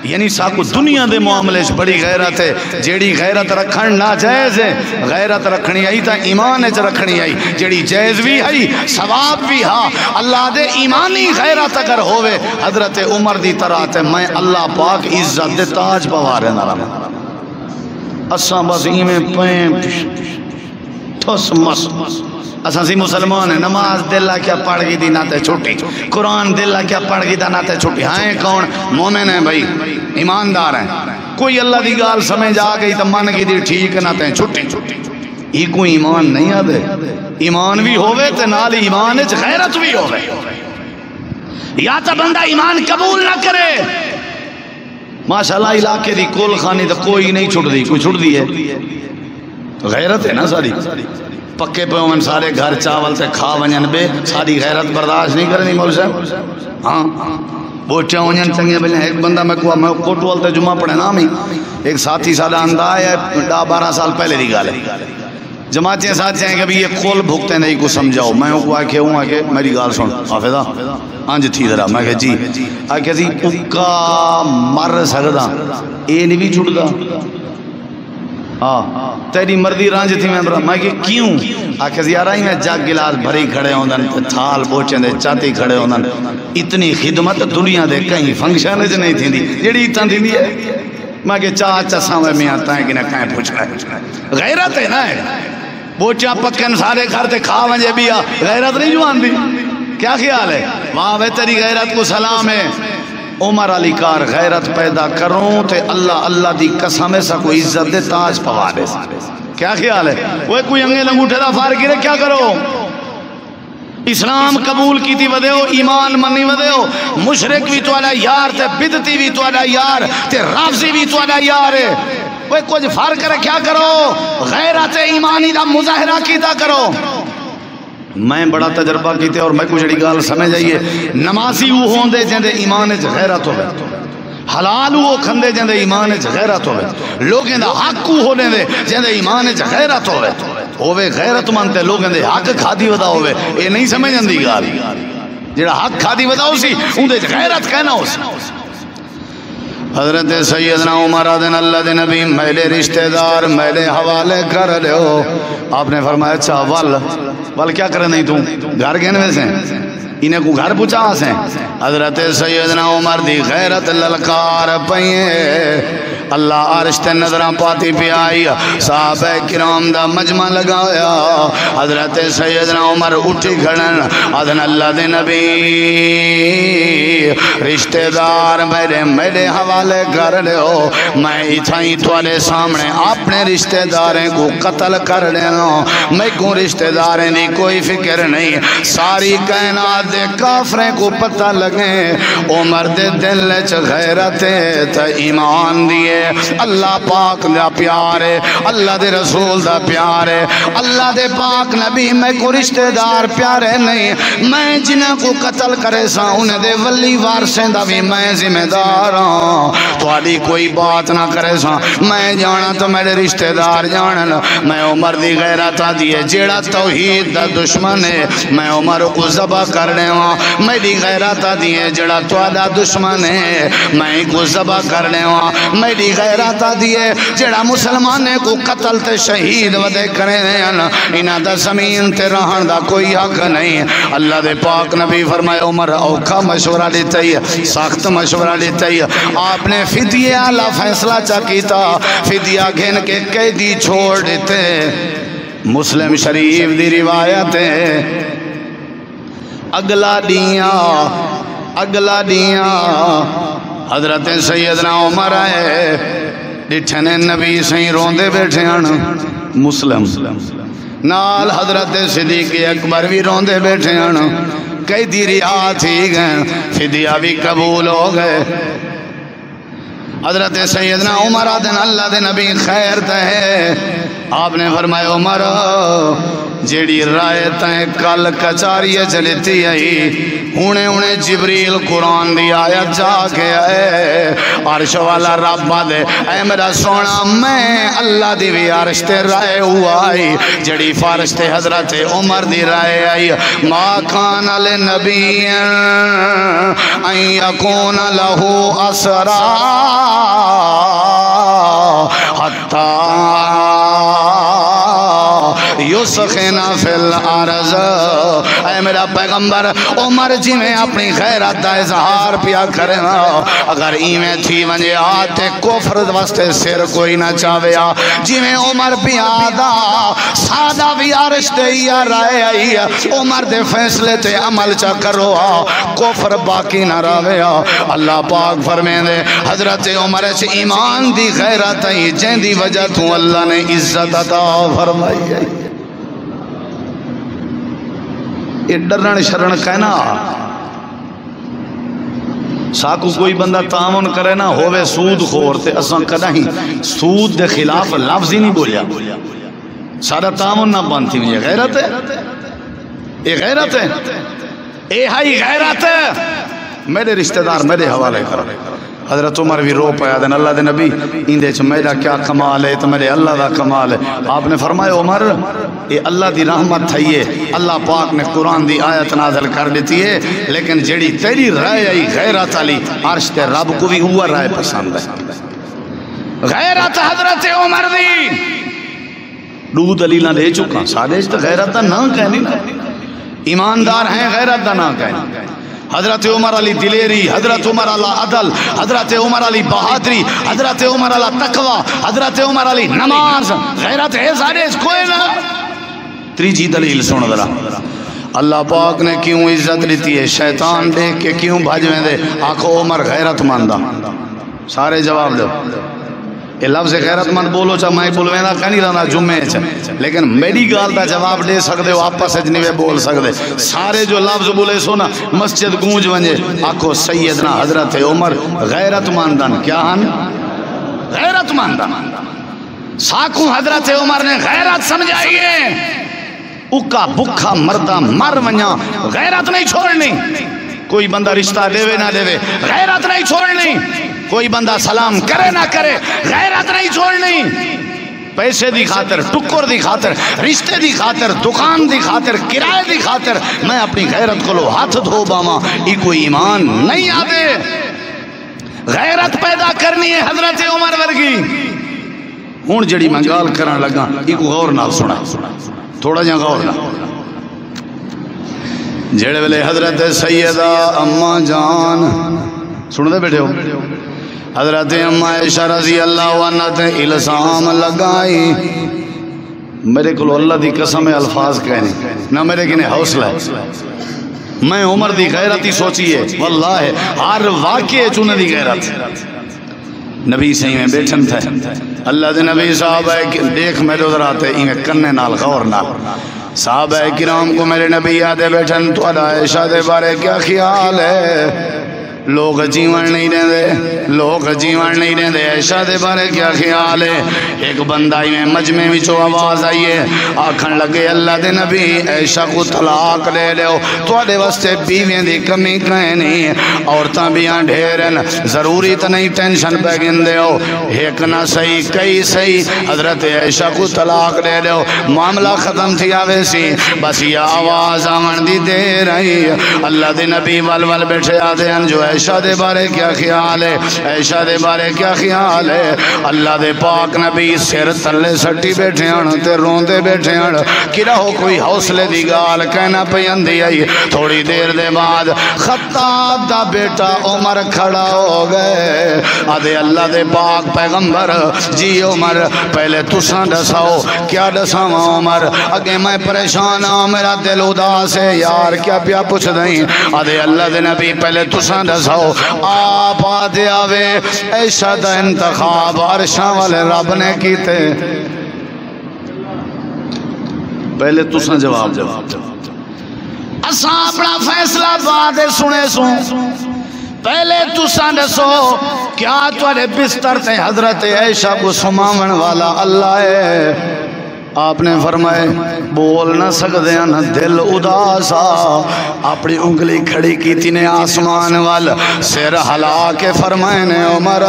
یعنی ساکو دنیا دے معاملے بڑی غیرت ہے جیڑی غیرت رکھن ناجائز ہے غیرت رکھنی آئی تا ایمان اچ رکھنی آئی جیڑی جائز بھی آئی ثواب بھی ہاں اللہ دے ایمانی غیرت اگر ہوئے حضرت عمر دی طرح تے میں اللہ پاک عزت دے تاج پوارے نہ اساں بس ایمیں پین ٹھس مس اساں سی مسلمان ہیں نماز دلہ کیا پڑھ گی دی ناتے چھوٹی قرآن دلہ کیا پڑھ گی دا ناتے چھوٹی ہائیں کون مومن ہیں بھائی ایماندار ہیں کوئی اللہ دی گال سمجھ آ گئی تو من گی دی ٹھیک ناتے چھوٹی یہ کوئی ایمان نہیں آدھے ایمان بھی ہوئے تے نال ایمان اچ غیرت بھی ہوئے یا تا بندہ ایمان قبول نہ کرے ماشاءاللہ علاقے دی کول خانی تو کوئی نہیں چھوٹ دی کوئی چھوٹ دی ہے تو غیرت ہے نا ساری پکے پہ ہوں سارے گھر چاول سے کھا ونجن بے ساری غیرت برداشت نہیں کرنی مول صاحب ہاں بوچے ونجن چنگے بلیں ایک بندہ میں کہا میں کوٹوال تے جمعہ پڑھے نام ہی ایک ساتھی سالہ اندہ ہے 12 سال پہلے دی گال ہے جماعتیں ساتھ چاہیں کہ یہ کول بھگتے نہیں کو سمجھاؤ میں کو آکے ہوں آکے میری گال سن حافظہ آنج تھی ذرا میں کہ جی آکے جی اکا مر سکدا اے نہیں بھی چھوٹ دا تیری مردی رانج تھی میں کہ کیوں آکھے زیارہ ہی میں جاگ گلاس بھری کھڑے ہوندن تھال بوچیں دے چاتی کھڑے ہوندن اتنی خدمت دنیا دے کہیں فنکشن جو نہیں تھی دی جیڑی اتنا تھی دی ہے میں کہ چاچا سامنے میں آتا ہے کہ نہ کہیں پوچھ رہے غیرت ہے نا ہے بوچا پکن سارے گھر تے کھا ونجے بھی غیرت نہیں جوان دی کیا خیال ہے وہاں وے تیری غیرت کو سلام ہے عمر علی کار غیرت پیدا کروں تے اللہ اللہ دی قسم ایسا کوئی عزت دے تاج پوا دے کیا خیال ہے وہ کوئی انگے لنگوٹھے دا فار گرے کیا کرو اسلام قبول کی تھی ودے ہو ایمان منی ودے ہو مشرک بھی تو علی یار تے بدتی بھی تو علی یار تے رافضی بھی تو علی یار ہے وہ کچھ فار کرے کیا کرو غیرت ایمانی دا مظاہرہ کیتا کرو میں بڑا تجربہ کیتے اور میں کچھ گال سمجھ آئیے نمازی وہ ہوندے جندے ایمان اچ غیرت ہوئے حلال وہ کھندے جندے ایمان اچ غیرت ہوئے لوگیں دا حق ہونے دے جندے ایمان اچ غیرت ہوئے غیرت مانتے لوگیں دے حق کھادی ودا ہوئے یہ نہیں سمجھ اندی گال جڑا حق کھادی ودا ہو سی اندے غیرت کہنا ہو سی حضرت سیدنا عمر آدن اللہ دے نبی میلے رشتہ دار میلے حوالے کر لے ہو آپ نے فرمایا اچھا ول کیا کرے نہیں تو گھر گھن میں سے انہیں کو گھر پوچھا سے حضرت سیدنا عمر دی غیرت للکار پئیے اللہ عرش تے نظرہ پاتی پی آئی صحابہ کرام دا مجمع لگایا حضرت سیدنا عمر اٹھی کھڑن آدھن اللہ دے نبی رشتہ دار میرے حوالے کر لے ہو میں اتھائی توالے سامنے اپنے رشتہ داریں کو قتل کر لینا میں کو رشتہ داریں دی کوئی فکر نہیں ساری کائنات دے کافریں کو پتہ لگیں عمر دے دل چ غیرت تا ایمان دیے اللہ پاک دا پیارے اللہ دے رسول دا پیارے اللہ دے پاک نبی میں کو رشتہ دار پیارے نہیں میں جنہیں کو قتل کرے سا انہیں دے ولی وارسیں دا بھی میں ذمہ دار ہوں تو علی کوئی بات نہ کرے سا میں جانا تو میرے رشتہ دار جانا میں عمر دی غیرت دیے جیڑا توحید دا دشمن ہے میں عمر کو ذبح کرنے ہوں میری غیرت دیے جیڑا توادہ دشمن ہے میں کو ذبح کرنے ہوں میری غیرت دیے جیڑا مسلمانے کو قتل تے شہید ودے کرے انہاں دا زمین تے رہن دا کوئی حق نہیں اللہ دے پاک نبی فرمائے عمر اوکھا مشورہ لیتا ہی سخت مشورہ لیتا ہی آپ نے فدیہ اللہ فیصلہ چاکیتا فدیہ گھن کے قیدی چھوڑ دیتے مسلم شریف دی روایت ہے اگلا دیاں حضرت سیدنا عمر آئے ڈٹھنے نبی سہیں روندے بیٹھے ہیں مسلم نال حضرت صدیق اکبر بھی روندے بیٹھے ہیں کئی دیری آتھی گئے فدیہ بھی قبول ہو گئے حضرت سیدنا عمر آدن اللہ دے نبی خیر تہے آپ نے فرمایا عمر جیڑی رائے تہیں کل کچاری چلیتی آئی ہونے ہونے جبریل قرآن دی آیت جا کے آئے عرش والا رب دے اے میرا سونا میں اللہ دی بھی عرش تے رائے ہوا آئی جڑی فارش تے حضرت عمر دی رائے آئی ما کان لنبی ان یکون لہو اسرا حتی یسخنا فی الارض اے میرا پیغمبر عمر جی میں اپنی غیرت دا اظہار پیا کرنا اگر ایویں تھی ونجے آتے کفر واسطے سر کوئی نہ چاویا جی میں عمر پیا دا سادہ بھی عرش دے یا رائے آئی عمر دے فیصلے تے عمل چا کرو کفر باقی نہ راویا اللہ پاک فرمے دے حضرت عمر سے ایمان دی غیرت آئی جن دی وجہ تو اللہ نے عزت عطا فرمائی ہے یہ ڈرن شرن کہنا ساکو کوئی بندہ تعاون کرے نہ ہووے سود خور تے اساں کدیں سود دے خلاف لفظ ہی نہیں بولیا سارا تعاون نہ بنتی یہ غیرت ہے یہ غیرت ہے اے ہائی غیرت ہے میرے رشتہ دار میرے حوالے کرو حضرت عمر بھی رو پایا دن اللہ دے نبی اندے چھ میرا کیا کمال ہے تو میرے اللہ دا کمال ہے آپ نے فرمایا عمر یہ اللہ دی رحمت تھائیے اللہ پاک نے قرآن دی آیت نازل کر دیتی ہے لیکن جڑی تیری رائے آئی غیرت علی عرش تے رب کو بھی ہوا رائے پسند ہے غیرت حضرت عمر دی دو دلیلہ دے چکا سارے اس تے غیرت دا نہ کہنی ایماندار ہیں غیرت دا نہ کہنی حضرت عمر علی دلیری حضرت عمر علی عدل حضرت عمر علی بہادری حضرت عمر علی تقوی حضرت عمر علی نماز غیرت ہے سارے اس کوئی نہ تریجی دلیل سن ذرا اللہ پاک نے کیوں عزت لیتی ہے شیطان دیکھ کے کیوں بھاجویں دے آنکھو عمر غیرت ماندہ سارے جواب دو یہ لفظ غیرت مند بولو چاہ میں بولویں نہ کہنی رہنا جمعے چاہ لیکن میری گال دا جواب دے سکتے ہو آپ پس اجنوے بول سکتے سارے جو لفظ بولے سونا مسجد گونج ونجے آکھو سیدنا حضرت عمر غیرت مندن کیا ہن غیرت مندن ساکھوں حضرت عمر نے غیرت سمجھائیے اکا بکھا مردہ مر ونجا غیرت نہیں چھوڑنی کوئی بندہ رشتہ دیوے نہ دیوے غیرت نہیں چھوڑنی کوئی بندہ سلام کرے نہ کرے غیرت نہیں چھوڑنی پیسے دی خاطر ٹکر دی خاطر رشتے دی خاطر دکان دی خاطر کرائے دی خاطر میں اپنی غیرت کو لو ہاتھ دھو باما یہ کوئی ایمان نہیں آدے غیرت پیدا کرنی ہے حضرت عمر ورگی ہون جڑی منگال کرن لگا یہ کو غور نال سنا تھوڑا جا غور نال جڑے ویلے حضرت سیدہ اماں جان سن دے بیٹھے ہو حضرت اماں عائشہ رضی اللہ عنہ تے الزام لگائی میرے کو اللہ دی قسم الفاظ کہنے نہ میرے کنے حوصلہ ہے میں عمر دی غیرتی سوچی ہے واللہ ہر واقعے چونے دی غیرت نبی صحیح میں بیٹھن تھے اللہ دے نبی صحابہ دیکھ میرے ادھر آتے انہیں کرنے نال غور نال صحابہ کرام کو میرے نبی یادے بیٹھن تو عائشہ دے بارے کیا خیال ہے لوگ جیون نہیں دیں دے لوگ جیون نہیں دیں دے عائشہ دے بارے کیا خیال ہے ایک بندہ میں مجمع میں چو آواز آئیے آکھن لگے اللہ دے نبی عائشہ کو طلاق لے لو تو آدھے واسطے بیویں دی کمی کہیں نہیں عورتاں بیاں ڈھیرن ضروری تو نہیں ٹینشن پہ گن دے ہو ایک نہ صحیح کئی صحیح حضرت عائشہ کو طلاق لے لو معاملہ ختم تھی آوے سی بس یہ آواز آمن دی دے رہی اللہ دے نبی والوال بیٹھے آدھے جو عائشہ دے بارے کیا خیال ہے عائشہ دے بارے کیا خیال ہے اللہ دے پاک نبی سر تلے سٹی بیٹھے ہیں تے روندے بیٹھے ہیں کیا ہو کوئی حوصلے دی گال کہنا پیندی آئی تھوڑی دیر دے بعد خطاب دا بیٹا عمر کھڑا ہو گئے آدھے اللہ دے پاک پیغمبر جی عمر پہلے تساں دساؤ کیا دساؤ عمر اگے میں پریشان ہوں میرا دل اداس ہے یار کیا پیا پوچھ دیں آدھے اللہ دے نبی پہلے تساں دساؤ آپ آدھے آوے عائشہ دا انتخاب عرشاں والے رب نے کیتے پہلے تساں جواب اساں اپنا فیصلہ بعد سنے سوں پہلے تساں دسو کیا تھوڑے بستر تے حضرت عائشہ کو سماون والا اللہ ہے آپ نے فرمائے بول نہ سکتے ہیں دل اداسا اپنی انگلی کھڑی کی تھی نے آسمان وال سر ہلا کے فرمائے نے عمر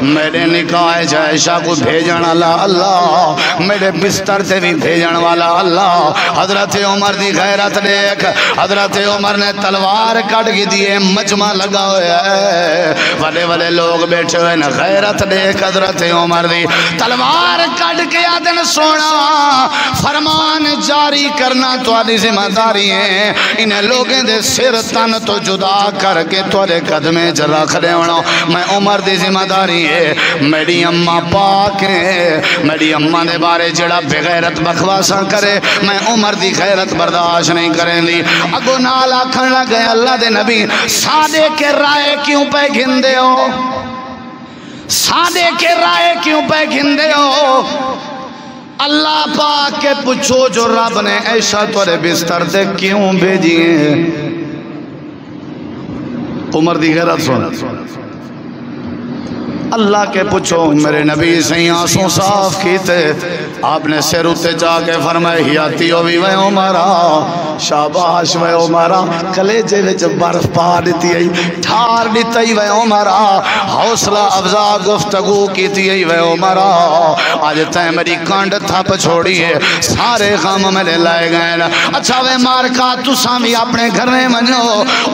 میرے نکاح جائشہ کو بھیجن والا اللہ میرے بستر سے بھی بھیجن والا اللہ حضرت عمر دی غیرت دیکھ حضرت عمر نے تلوار کٹ کی دیئے مجمع لگا ہویا ہے بڑے بڑے لوگ بیٹھے ہوئے نا غیرت دیکھ حضرت عمر دی تلوار کٹ کے آدن سونا فرمان جاری کرنا تواڈی ذمہ داری ہے انہیں لوگیں دے سر تن تو جدا کر کے تواڈے قدمے چ رکھ دے ہونا میں عمر دی ذمہ داری ہے میری اماں پاک ہے میری اماں دے بارے جڑا بغیرت بکواساں کرے میں عمر دی غیرت برداشت نہیں کریں دی اگو نال آکھن لگے اللہ دے نبی سادے کے رائے کیوں پہ گھندے ہو سادے کے رائے کیوں پہ گھندے ہو اللہ پاک کے پوچھو جو رب نے ایسا تورے بستر دے کیوں بھیجیے عمر دی غیرت سن اللہ کے پوچھو میرے نبی سے آنسوں صاف کیتے آپ نے سر اتے جا کے فرمائے ہیاتی ہو بھی وے عمرہ شاباش وے عمرہ کلیجے وچ برف پا دیتی ہے ٹھار دیتی وے عمرہ حوصلہ افزا گفتگو کیتی ہے وے عمرہ آج تے میری کانڈ تھپ چھوڑی ہے سارے غم میرے لائے گئے اچھا وے مارکا تو سامی اپنے گھر میں منو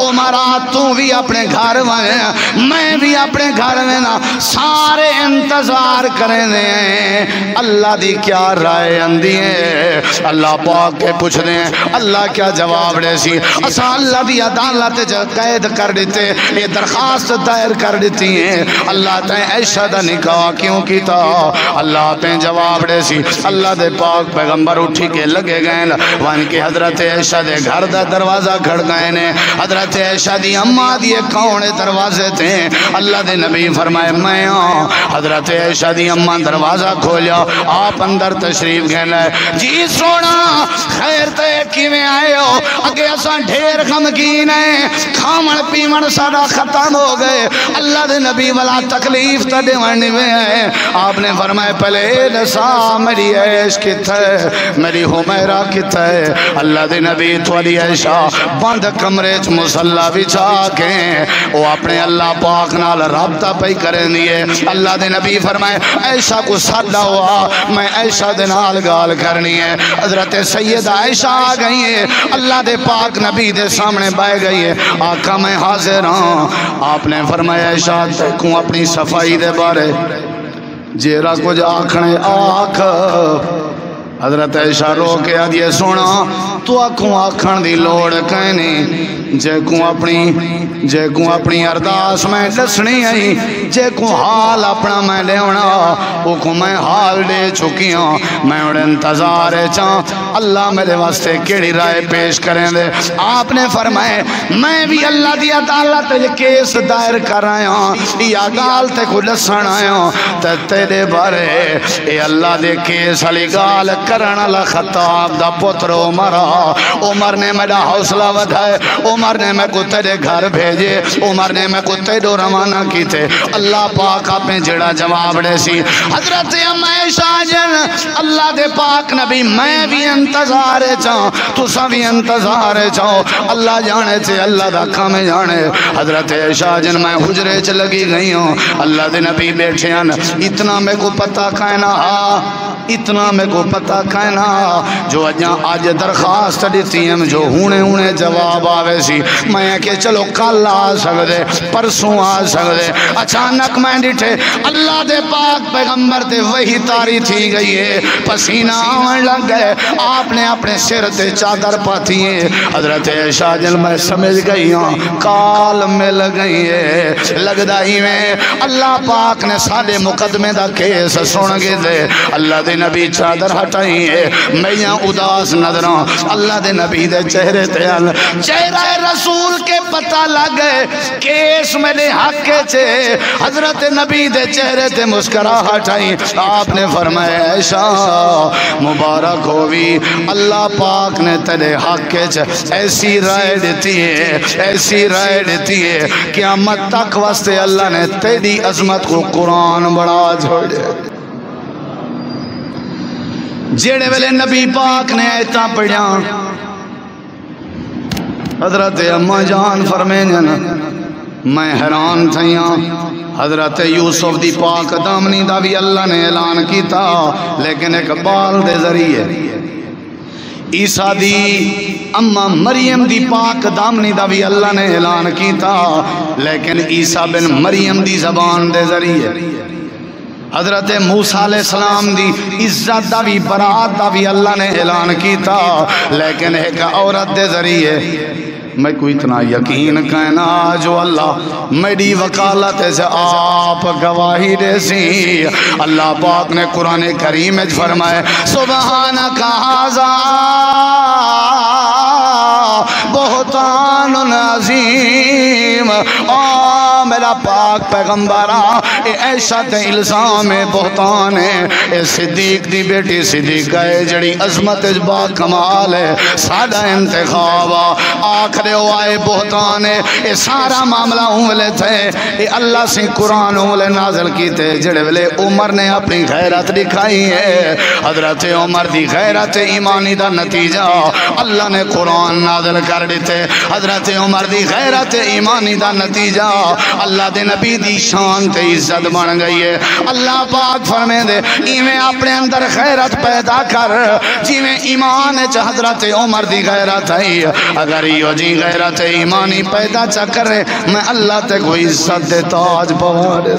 عمرہ تو بھی اپنے گھر میں بھی اپنے گھر میں نا سارے انتظار کریں دیں اللہ دی کیا رائے اندی ہے اللہ پاک کے پوچھ دیں اللہ کیا جواب دے سی اسا اللہ دی عدالت قید کر دیتے یہ درخواست دائر کر دیتی ہیں اللہ تے عائشہ دا نکاح کیوں کیتا اللہ پہ جواب دے سی اللہ دے پاک پیغمبر اٹھی کے لگے گئے وان کے حضرت عائشہ دے گھر دا دروازہ کھڑ گئے نے حضرت عائشہ دی اماں دی کون دروازے تھے اللہ دے نبی فرمائے میں حضرت عائشہ دی اماں دروازہ کھولیا آپ اندر تشریف گھنے جی سونا خیر تے کی میں آئے ہو اگے اساں ڈھیر غمگین ہیں کھامن پیمن سارا ختم ہو گئے اللہ دے نبی والا تکلیف تڑے ورنی میں ہے آپ نے فرمائے پہلے نسا میری عیش کتے میری حمیرہ کتے اللہ دے نبی توالی عائشہ بند کمرے چ مسلح بچھا کے وہ اپنے اللہ پاک نال رابطہ پہ کریں دیئے اللہ دے نبی فرمائے عائشہ کو سادہ ہوا میں عائشہ دے نال گال کرنی ہے حضرت سیدہ عائشہ آ گئی ہے اللہ دے پاک نبی دے سامنے بائے گئی ہے آقا میں حاضر ہوں آپ نے فرمایا عائشہ دیکھوں اپنی صفائی دے بارے جیرا کچھ آکھنے آکھ حضرت عائشہ رو کے آدھیے سونا تو آکھوں آکھن دی لوڑ کہنی جے کو اپنی ارداس میں دسنی آئی جے کو حال اپنا میں لے ہونا وہ کو میں حال دے چکی ہوں میں اڑے انتظار چاہاں اللہ میرے واسطے کیڑی رائے پیش کریں دے آپ نے فرمائے میں بھی اللہ دی عدالت کیس دائر کر رہے ہوں یا گال تے کو لسن آئے ہوں تیرے بارے اے اللہ دے کیس علی گال کرن اللہ خطاب دا پتر عمر نے میرا حوصلہ ودھائے عمر نے میں کو تیرے گھر بھیجے عمر نے میں کو تیرے روانہ کی تھے اللہ پاک آپ نے جڑا جواب دے سی حضرت عائشہ جن اللہ دے پاک نبی میں بھی انتظار چاہوں تو سب بھی انتظار چاہو اللہ جانے تھے اللہ دا کام جانے حضرت عائشہ جن میں حجرے چ لگی گئی ہوں اللہ دے نبی بیٹھے ہیں اتنا میں کو پتہ کہنا اتنا میں کو پتہ کہنا جو آج درخواست دیتی ہیں جو ہونے جواب آوے سی میں کہ چلو کل آ سکتے پرسوں آ سکتے اچانک میں ڈٹھے اللہ دے پاک پیغمبر تے وہی تاری تھی گئی ہے پسینہ آن لگ گئے آپ نے اپنے سر تے چادر پاتی ہے حضرت عائشہ جل میں سمجھ گئی ہوں کال مل گئی ہے لگدا ہی میں اللہ پاک نے سارے مقدمے دا کیس سن گئے دے اللہ دے نبی چادر ہٹائی ہے میں یہاں اداس نظراں اللہ دے نبی دے چہرے تے چہرہ رسول کے پتہ لگ گئے کیس میرے حق کے چھے حضرت نبی دے چہرے تے مسکراہٹ آئی آپ نے فرمایا عائشہ مبارک ہوئی اللہ پاک نے تیرے حق کے چھے ایسی رائے دیتی ہے قیامت تک واسطے اللہ نے تیری عظمت کو قرآن بڑا چھوڑے جیڑے ویلے نبی پاک نے ایتاں پڑھیاں حضرت اما جان فرمائیں میں حیران تھیاں حضرت یوسف دی پاک دامنی دا بھی اللہ نے اعلان کیتا لیکن ایک بال دے ذریعے عیسیٰ دی اما مریم دی پاک دامنی دا بھی اللہ نے اعلان کیتا لیکن عیسیٰ بن مریم دی زبان دے ذریعے حضرت موسیٰ علیہ السلام دی عزت دا بھی برات دا بھی اللہ نے اعلان کیتا لیکن ایک عورت دے ذریعے میں کوئی اتنا یقین کہنا جو اللہ میری وکالت سے آپ گواہی دے سی اللہ پاک نے قرآن کریم میں فرمائے سبحانک ھذا بہتان عظیم میرا پاک پیغمبرہ اے ایسا تے الزام بہتان ہے اے صدیق دی بیٹی صدیق ہے جڑی عظمت با کمال ہے سادہ انتخاب آخر آئے بہتان ہے اے سارا معاملہ ہوں تھے اے اللہ سے قرآن ہوں نازل کی تھے جڑے ویلے عمر نے اپنی غیرت دکھائی ہے حضرت عمر دی غیرت ایمانی دا نتیجہ اللہ نے قرآن نازل کر دیتے حضرت عمر دی غیرت ایمانی دا نتیجہ اللہ دے نبی دی شان تے عزت بن گئی ہے اللہ پاک فرمے دے ایویں اپنے اندر غیرت پیدا کر جیویں ایمان چ حضرت عمر دی غیرت ہے اگر یہ جی غیرت ایمانی پیدا چا کرے میں اللہ تے کوئی عزت دے تاج پوا دے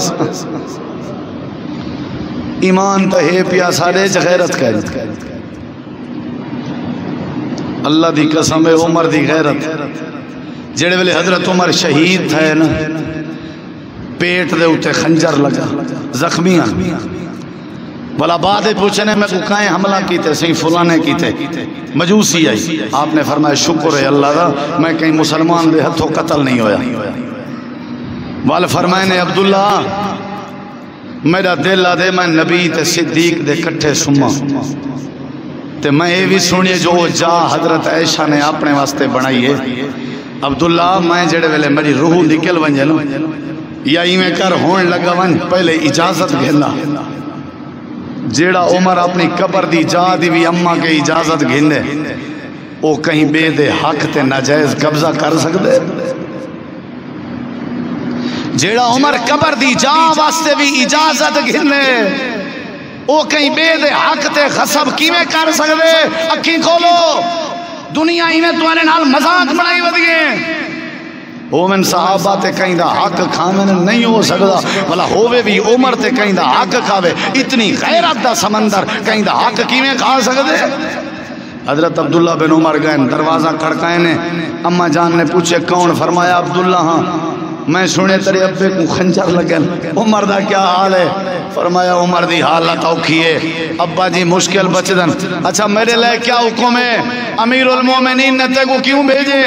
ایمان تے ہے پیا سارے چ غیرت کہہ اللہ دی قسم عمر دی غیرت جڑے ویلے حضرت عمر شہید تھے نا پیٹ دے اتے خنجر لگا زخمیاں بلا بعد پوچھنے میں کو کہیں حملہ کیتے صحیح فلانے کیتے مجوسی آئی آپ نے فرمایا شکر ہے اللہ دا میں کہیں مسلمان دے ہتھوں قتل نہیں ہویا بال فرمائے عبداللہ میرا دل آدھے میں نبی تے صدیق دے کٹھے سما تے میں یہ بھی سنیے جو جا حضرت عائشہ نے اپنے واسطے بنائی ہے عبداللہ میں جڑے ویلے میری روح نکل ونجے نا یا ایویں کر ہون لگا ون پہلے اجازت گھندا جیڑا عمر اپنی قبر دی جا دی بھی اماں کے اجازت گھندے او کہیں بے دے حق تے ناجائز قبضہ کر سکتے جیڑا عمر قبر دی جا واسطے بھی اجازت گھندے او کہیں بے دے حق تے غصب کیویں کر سکتے اکھیں کھولو دنیا ایویں تمہارے نال مذاق بنائی ودیے اومن صحابہ تے کہیں دا حق کھانے نہیں ہو سکتا بلا ہووے بھی عمر تے کہیں دا حق کھاوے اتنی غیرت دا سمندر کہیں دا حق کیویں کھا سکتے حضرت عبداللہ بن عمر گئے دروازہ کھڑکائے نے اما جان نے پوچھے کون فرمایا عبداللہ ہاں میں سنے تیرے ابے کو خنجر لگن عمر دا کیا حال ہے فرمایا عمر دی حالت اوکھی ہے ابا جی مشکل بچدن اچھا میرے لئے کیا حکم ہے امیر المومنین نے تے کو کیوں بھیجے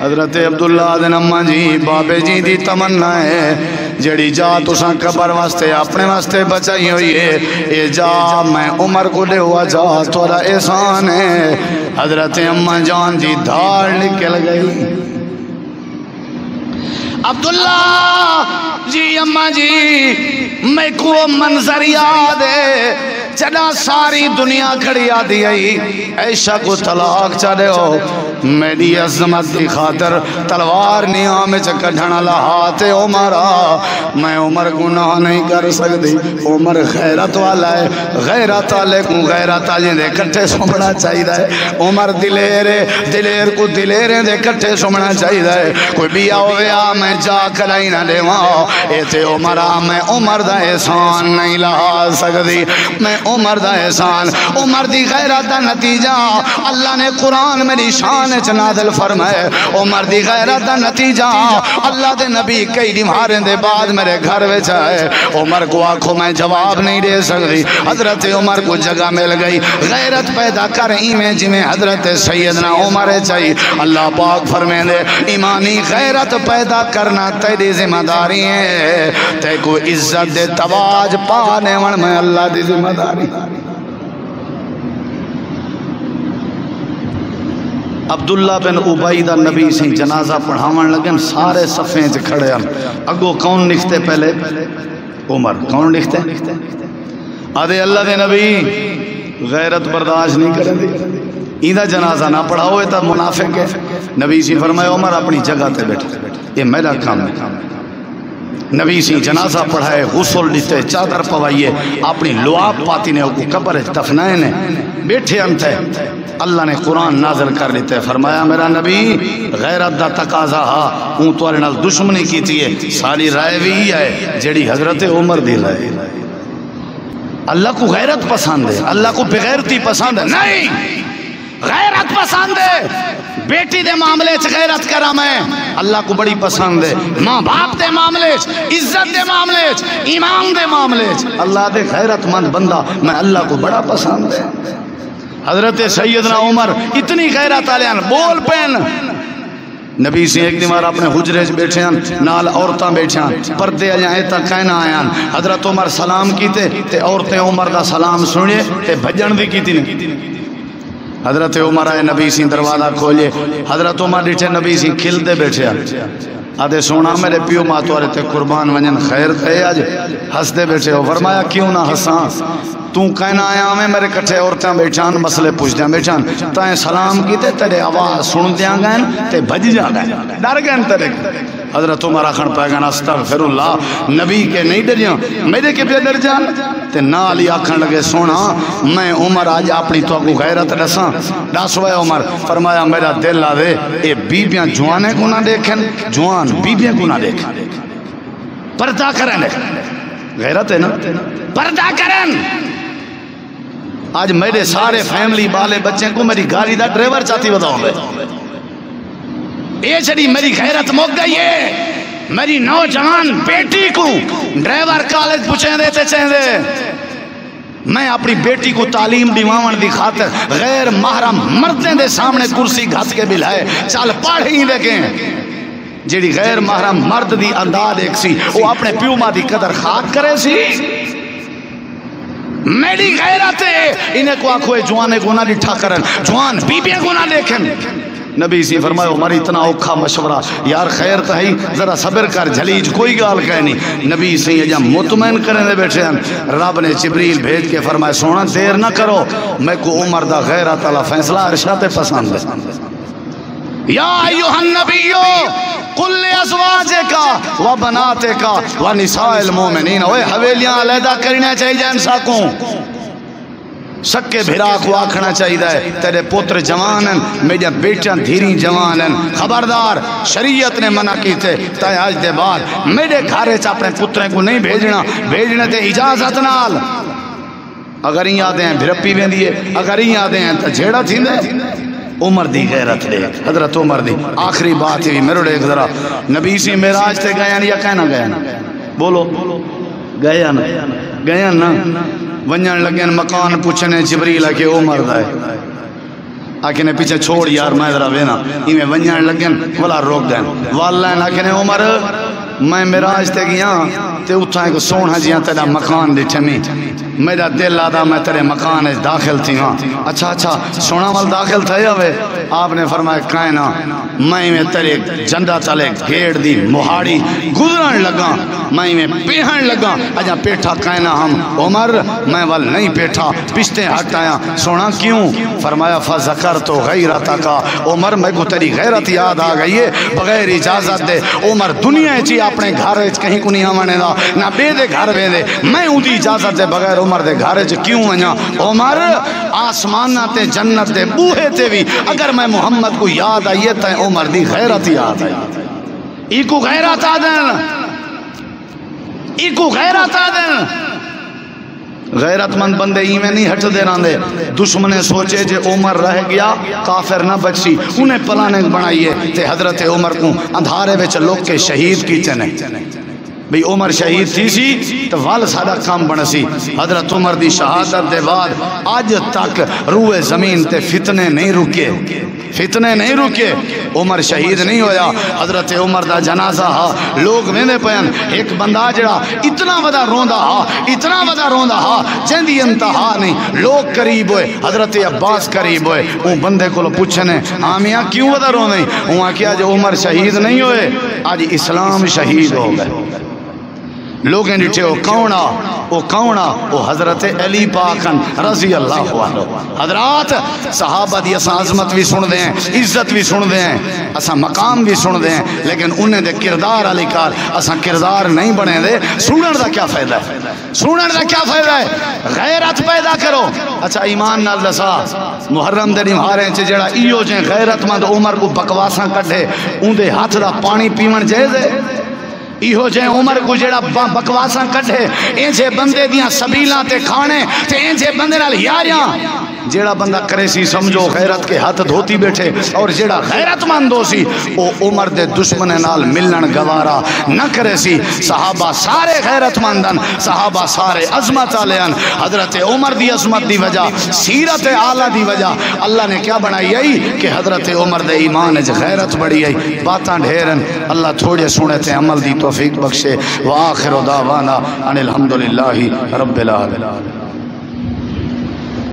حضرت عبداللہ دن اما جی بابے جی دی تمنا ہے جڑی جا تساں قبر واسطے اپنے واسطے بچائی ہوئی ہے اے جا میں عمر کو لے ہوا جا تھوڑا احسان ہے حضرت اما جان جی دھاڑ نکل گئی عبداللہ جی اما جی میں کو منظر یاد ہے چلا ساری دنیا کھڑی آدھی آئی عائشہ کو طلاق چلے ہو میری عظمت دی خاطر تلوار نیام میں چکڑھنا لہاتے عمرہ میں عمر گناہ نہیں کر سکتی عمر غیرت والا ہے غیرت والے کو غیرت والے دے کٹھے سمنا چاہیے ہے عمر دلیر کو دلیریں دے کٹھے سمنا چاہیے ہے کوئی بیا ہویا میں جا کرائی نہ لے وہاں اے تے عمرہ میں عمر دا احسان نہیں لہا سکتی میں عمر دا احسان عمر دی غیرت دا نتیجہ اللہ نے قرآن میری شان نازل فرمائے عمر دی غیرت دا نتیجہ اللہ دے نبی کئی دیماریں دے بعد میرے گھر میں چاہے عمر کو آنکھوں میں جواب نہیں دے سکتی حضرت عمر کو جگہ مل گئی غیرت پیدا کر ایمیں جمیں حضرت سیدنا عمر چاہیے اللہ پاک فرمائے دے ایمانی غیرت پیدا کرنا تیری ذمہ داری ہے تے کو عزت دے تواج پانے ون میں اللہ دی ذمہ داری عبداللہ بن عبیدہ نبی سے جنازہ پڑھاون لگن سارے صفیں سے کھڑے ہیں اگو کون لکھتے پہلے عمر کون لکھتے آدھے اللہ دے نبی غیرت برداشت نہیں کریں دی ایدہ جنازہ نہ پڑھاؤ یہ تو منافق ہے نبی سی فرمایا عمر اپنی جگہ تے بیٹھے یہ میرا کام ہے نبی سی جنازہ پڑھائے غسل دیتے چادر پوائیے اپنی لعاب پاتی نے قبر دفنائے نے بیٹھے انتے اللہ نے قرآن نازل کر لیتے فرمایا میرا نبی غیرت دا تقاضا ہا اون توارے نال دشمنی کی تھی ساری رائے بھی ہے جیڑی حضرت عمر دی رائے اللہ کو غیرت پسند ہے اللہ کو بغیرتی پسند ہے نہیں غیرت پسند ہے بیٹی دے معاملے چ غیرت کرم ہے اللہ کو بڑی پسند ہے ماں باپ دے معاملے چ عزت دے معاملے چ ایمان دے معاملے چ اللہ دے غیرت مند بندہ میں اللہ کو بڑا پسند ہے حضرت سیدنا عمر اتنی غیرت آلیاں بول پین نبی سے ایک دیوار اپنے حجرے بیٹھے ہیں نال عورتاں بیٹھے ہیں پردے آئے تک کہنا آیا حضرت عمر سلام کیتے تے عورتیں عمر دا سلام سنیے تے بھجن بھی کیتی نہیں حضرت عمر آئے نبی سی دروازہ کھولے حضرت عمر ڈیٹھے نبی سی کھلتے بیٹھے آدھے سونا میرے پیو ماتوارے تے قربان ونجن خیر کہے آج ہس دے بیٹھے ہو فرمایا کیوں نہ ہساں تو کہنا آیا میں میرے کٹھے عورتیں بیٹھان مسئلے پوچھ دیں بیٹھان تائیں سلام کیتے تیرے آواز سن دیاں گئن تے بھج جا گئن ڈر گئن تیرے حضرت عمر آخر پہ گئن استغفر اللہ نبی کے نہیں ڈریاں میرے کے پہ ڈر جان تے نالی آخر لگے سونا میں عمر آج اپنی تو کو غیرت ڈساں ڈاسوائے عمر فرمایا میرا دل آدھے اے بیبیاں جوانے کو نہ دیکھیں جوان بیبیاں کو نہ دیکھیں پردہ کریں غیرت ہے نا پردہ کریں آج میرے سارے فیملی بالے بچے کو میری گاڑی دا ڈرائیور چاہتی بتاؤں گے یہ چڑی میری غیرت موک گئی ہے میری نوجوان بیٹی کو ڈرائیور کالج پوچھیں دیتے چاہیں دے میں اپنی بیٹی کو تعلیم دیوان دی خاطر غیر محرم مردیں دے سامنے کرسی گھس کے بلائے چال پڑھ ہی دیکھیں جیڑی غیر محرم مرد دی انداز ایک سی وہ اپنے پیو ماں دی قدر خاک کرے سی میری غیرت ہے انہیں کو آنکھوئے جوانے گناہ لٹھا کرن جوان بیبیاں گناہ دیکھیں نبی سی فرمائے عمر اتنا اوکھا مشورہ یار خیر تہی ذرا صبر کر جھلیج کوئی گال کہنی نبی سی یہ جب مطمئن کرنے دے بیٹھے ہیں رب نے جبریل بھیج کے فرمائے سونا دیر نہ کرو میں کو عمر دا غیرت اللہ فیصلہ ارشاد پسند ہے یا ایوہ النبیو قل ازواجکا و بناتکا و نساء المومنین اوہ حویلیاں علیدہ کرنے چاہیے جائیں ساکوں سکے بھرا کو آکھنا چاہیے تیرے پوتر جوان ہیں میرے بیٹیاں دھیری جوان ہیں خبردار شریعت نے منع کی تھے تائے آج دے بعد میرے گھارے چا اپنے پتریں کو نہیں بھیجنا بھیجنے تے اجازت نال اگر ہی آدھے ہیں بھرپی میں دیئے اگر ہی آدھے ہیں تو جھیڑا تھی دے عمر دی غیرت دے حضرت عمر دی آخری بات ہی میرے ایک ذرا نبی سی معراج تے گیا یا کہنا گیا نا بولو گیا نا ونجن لگین مکان پوچھنے جبریل ہے کہ عمر دا ہے آکھنے پیچھے چھوڑ یار میں ذرا وینا ہی میں ونجن لگین ولا روک دین واللہ آکھنے عمر میں معراج تے گیا تے اتھائیں کو سونا جیاں تیرا مکان دیٹھے میں میرا دل آدھا میں تیرے مکان داخل تھی ہاں اچھا سونا مل داخل تھا یا وے آپ نے فرمایا کائنا میں تیرے جندہ تلے گیڑ دی مہاڑی گزرن لگا میں پیہن لگا اجا پیٹھا کائنا ہم عمر میں وال نہیں پیٹھا پشتے ہٹ آیا سونا کیوں فرمایا فذکر تو غیرتا کا عمر میں کو تیری غیرت یاد آ گئی ہے بغیر اجازت دے عمر دنیا چی اپنے گھارے کہیں کو نہیں آمانے دا نہ بے دے گھر بے دے میں اون دی اجازت دے بغیر عمر دے گھارے کیوں آیا عمر آسمانہ تے جنت دے بوہے تے بھی اگر میں محمد کو یاد آئیے تے عمر دی غیرت یاد آئی ایکو غیرت آدن ایکو غیرت آدن غیرت مند بندے ہی میں نہیں ہٹ دے راندے دشمنے سوچے جے عمر رہ گیا کافر نہ بچی انہیں پلانے بنائیے تے حضرت عمر کو اندھارے بچ لوگ کے شہید کی چنے بھئی عمر شہید تھی سی تو وال سادہ کام بنسی حضرت عمر دی شہادت دے بعد آج تک روح زمین تے فتنے نہیں رکے عمر شہید نہیں ہویا حضرت عمر دا جنازہ ہا لوگ ویندے پین ایک بندہ جڑا اتنا ودا روندا ہا جندی انتہا نہیں لوگ قریب ہوئے حضرت عباس قریب ہوئے اون بندے کو پوچھنے آمیاں کیوں ودا روندے وہاں کیا جو عمر شہید نہیں ہوئے آج اسلام شہید ہو گئے لوگیں ڈٹھے وہ کونا وہ حضرت علی پاکن رضی اللہ عنہ. حضرات صحابہ دی اساں عظمت بھی سن دے ہیں، عزت بھی سن دے ہیں، اساں مقام بھی سن دے ہیں، لیکن انہیں دے کردار علی کار اساں کردار نہیں بنے دے. سنن دا کیا فائدہ ہے؟ سنن دا کیا فائدہ ہے؟ غیرت پیدا کرو. اچھا ایمان نال دسا محرم دے نمہارے چ جڑا ایو جے غیرت مند عمر کو بکواساں کڈھے اون دے ہاتھ دا پانی پیون جائز ہے؟ ایہو جے عمر کو جڑا بکواساں کڈھے اینجے بندے دیاں سبیلاں تے کھانے تے اینجے بندے نال یاریاں جیڑا بندہ کرے سی سمجھو غیرت کے ہاتھ دھوتی بیٹھے، اور جیڑا غیرت مند ہو سی او عمر دے دشمن نال ملن گوارا نہ کرے سی. صحابہ سارے غیرت مندن، صحابہ سارے عظمت والے. حضرت عمر دی عظمت دی وجہ، سیرت اعلیٰ دی وجہ اللہ نے کیا بنائی آئی کہ حضرت عمر دے ایمان وچ غیرت بڑی آئی. باتاں ڈھیرن، اللہ تھوڑے سنے تے عمل دی توفیق بخشے. وآخر دعوانا ان الحمدللہ رب العالمین.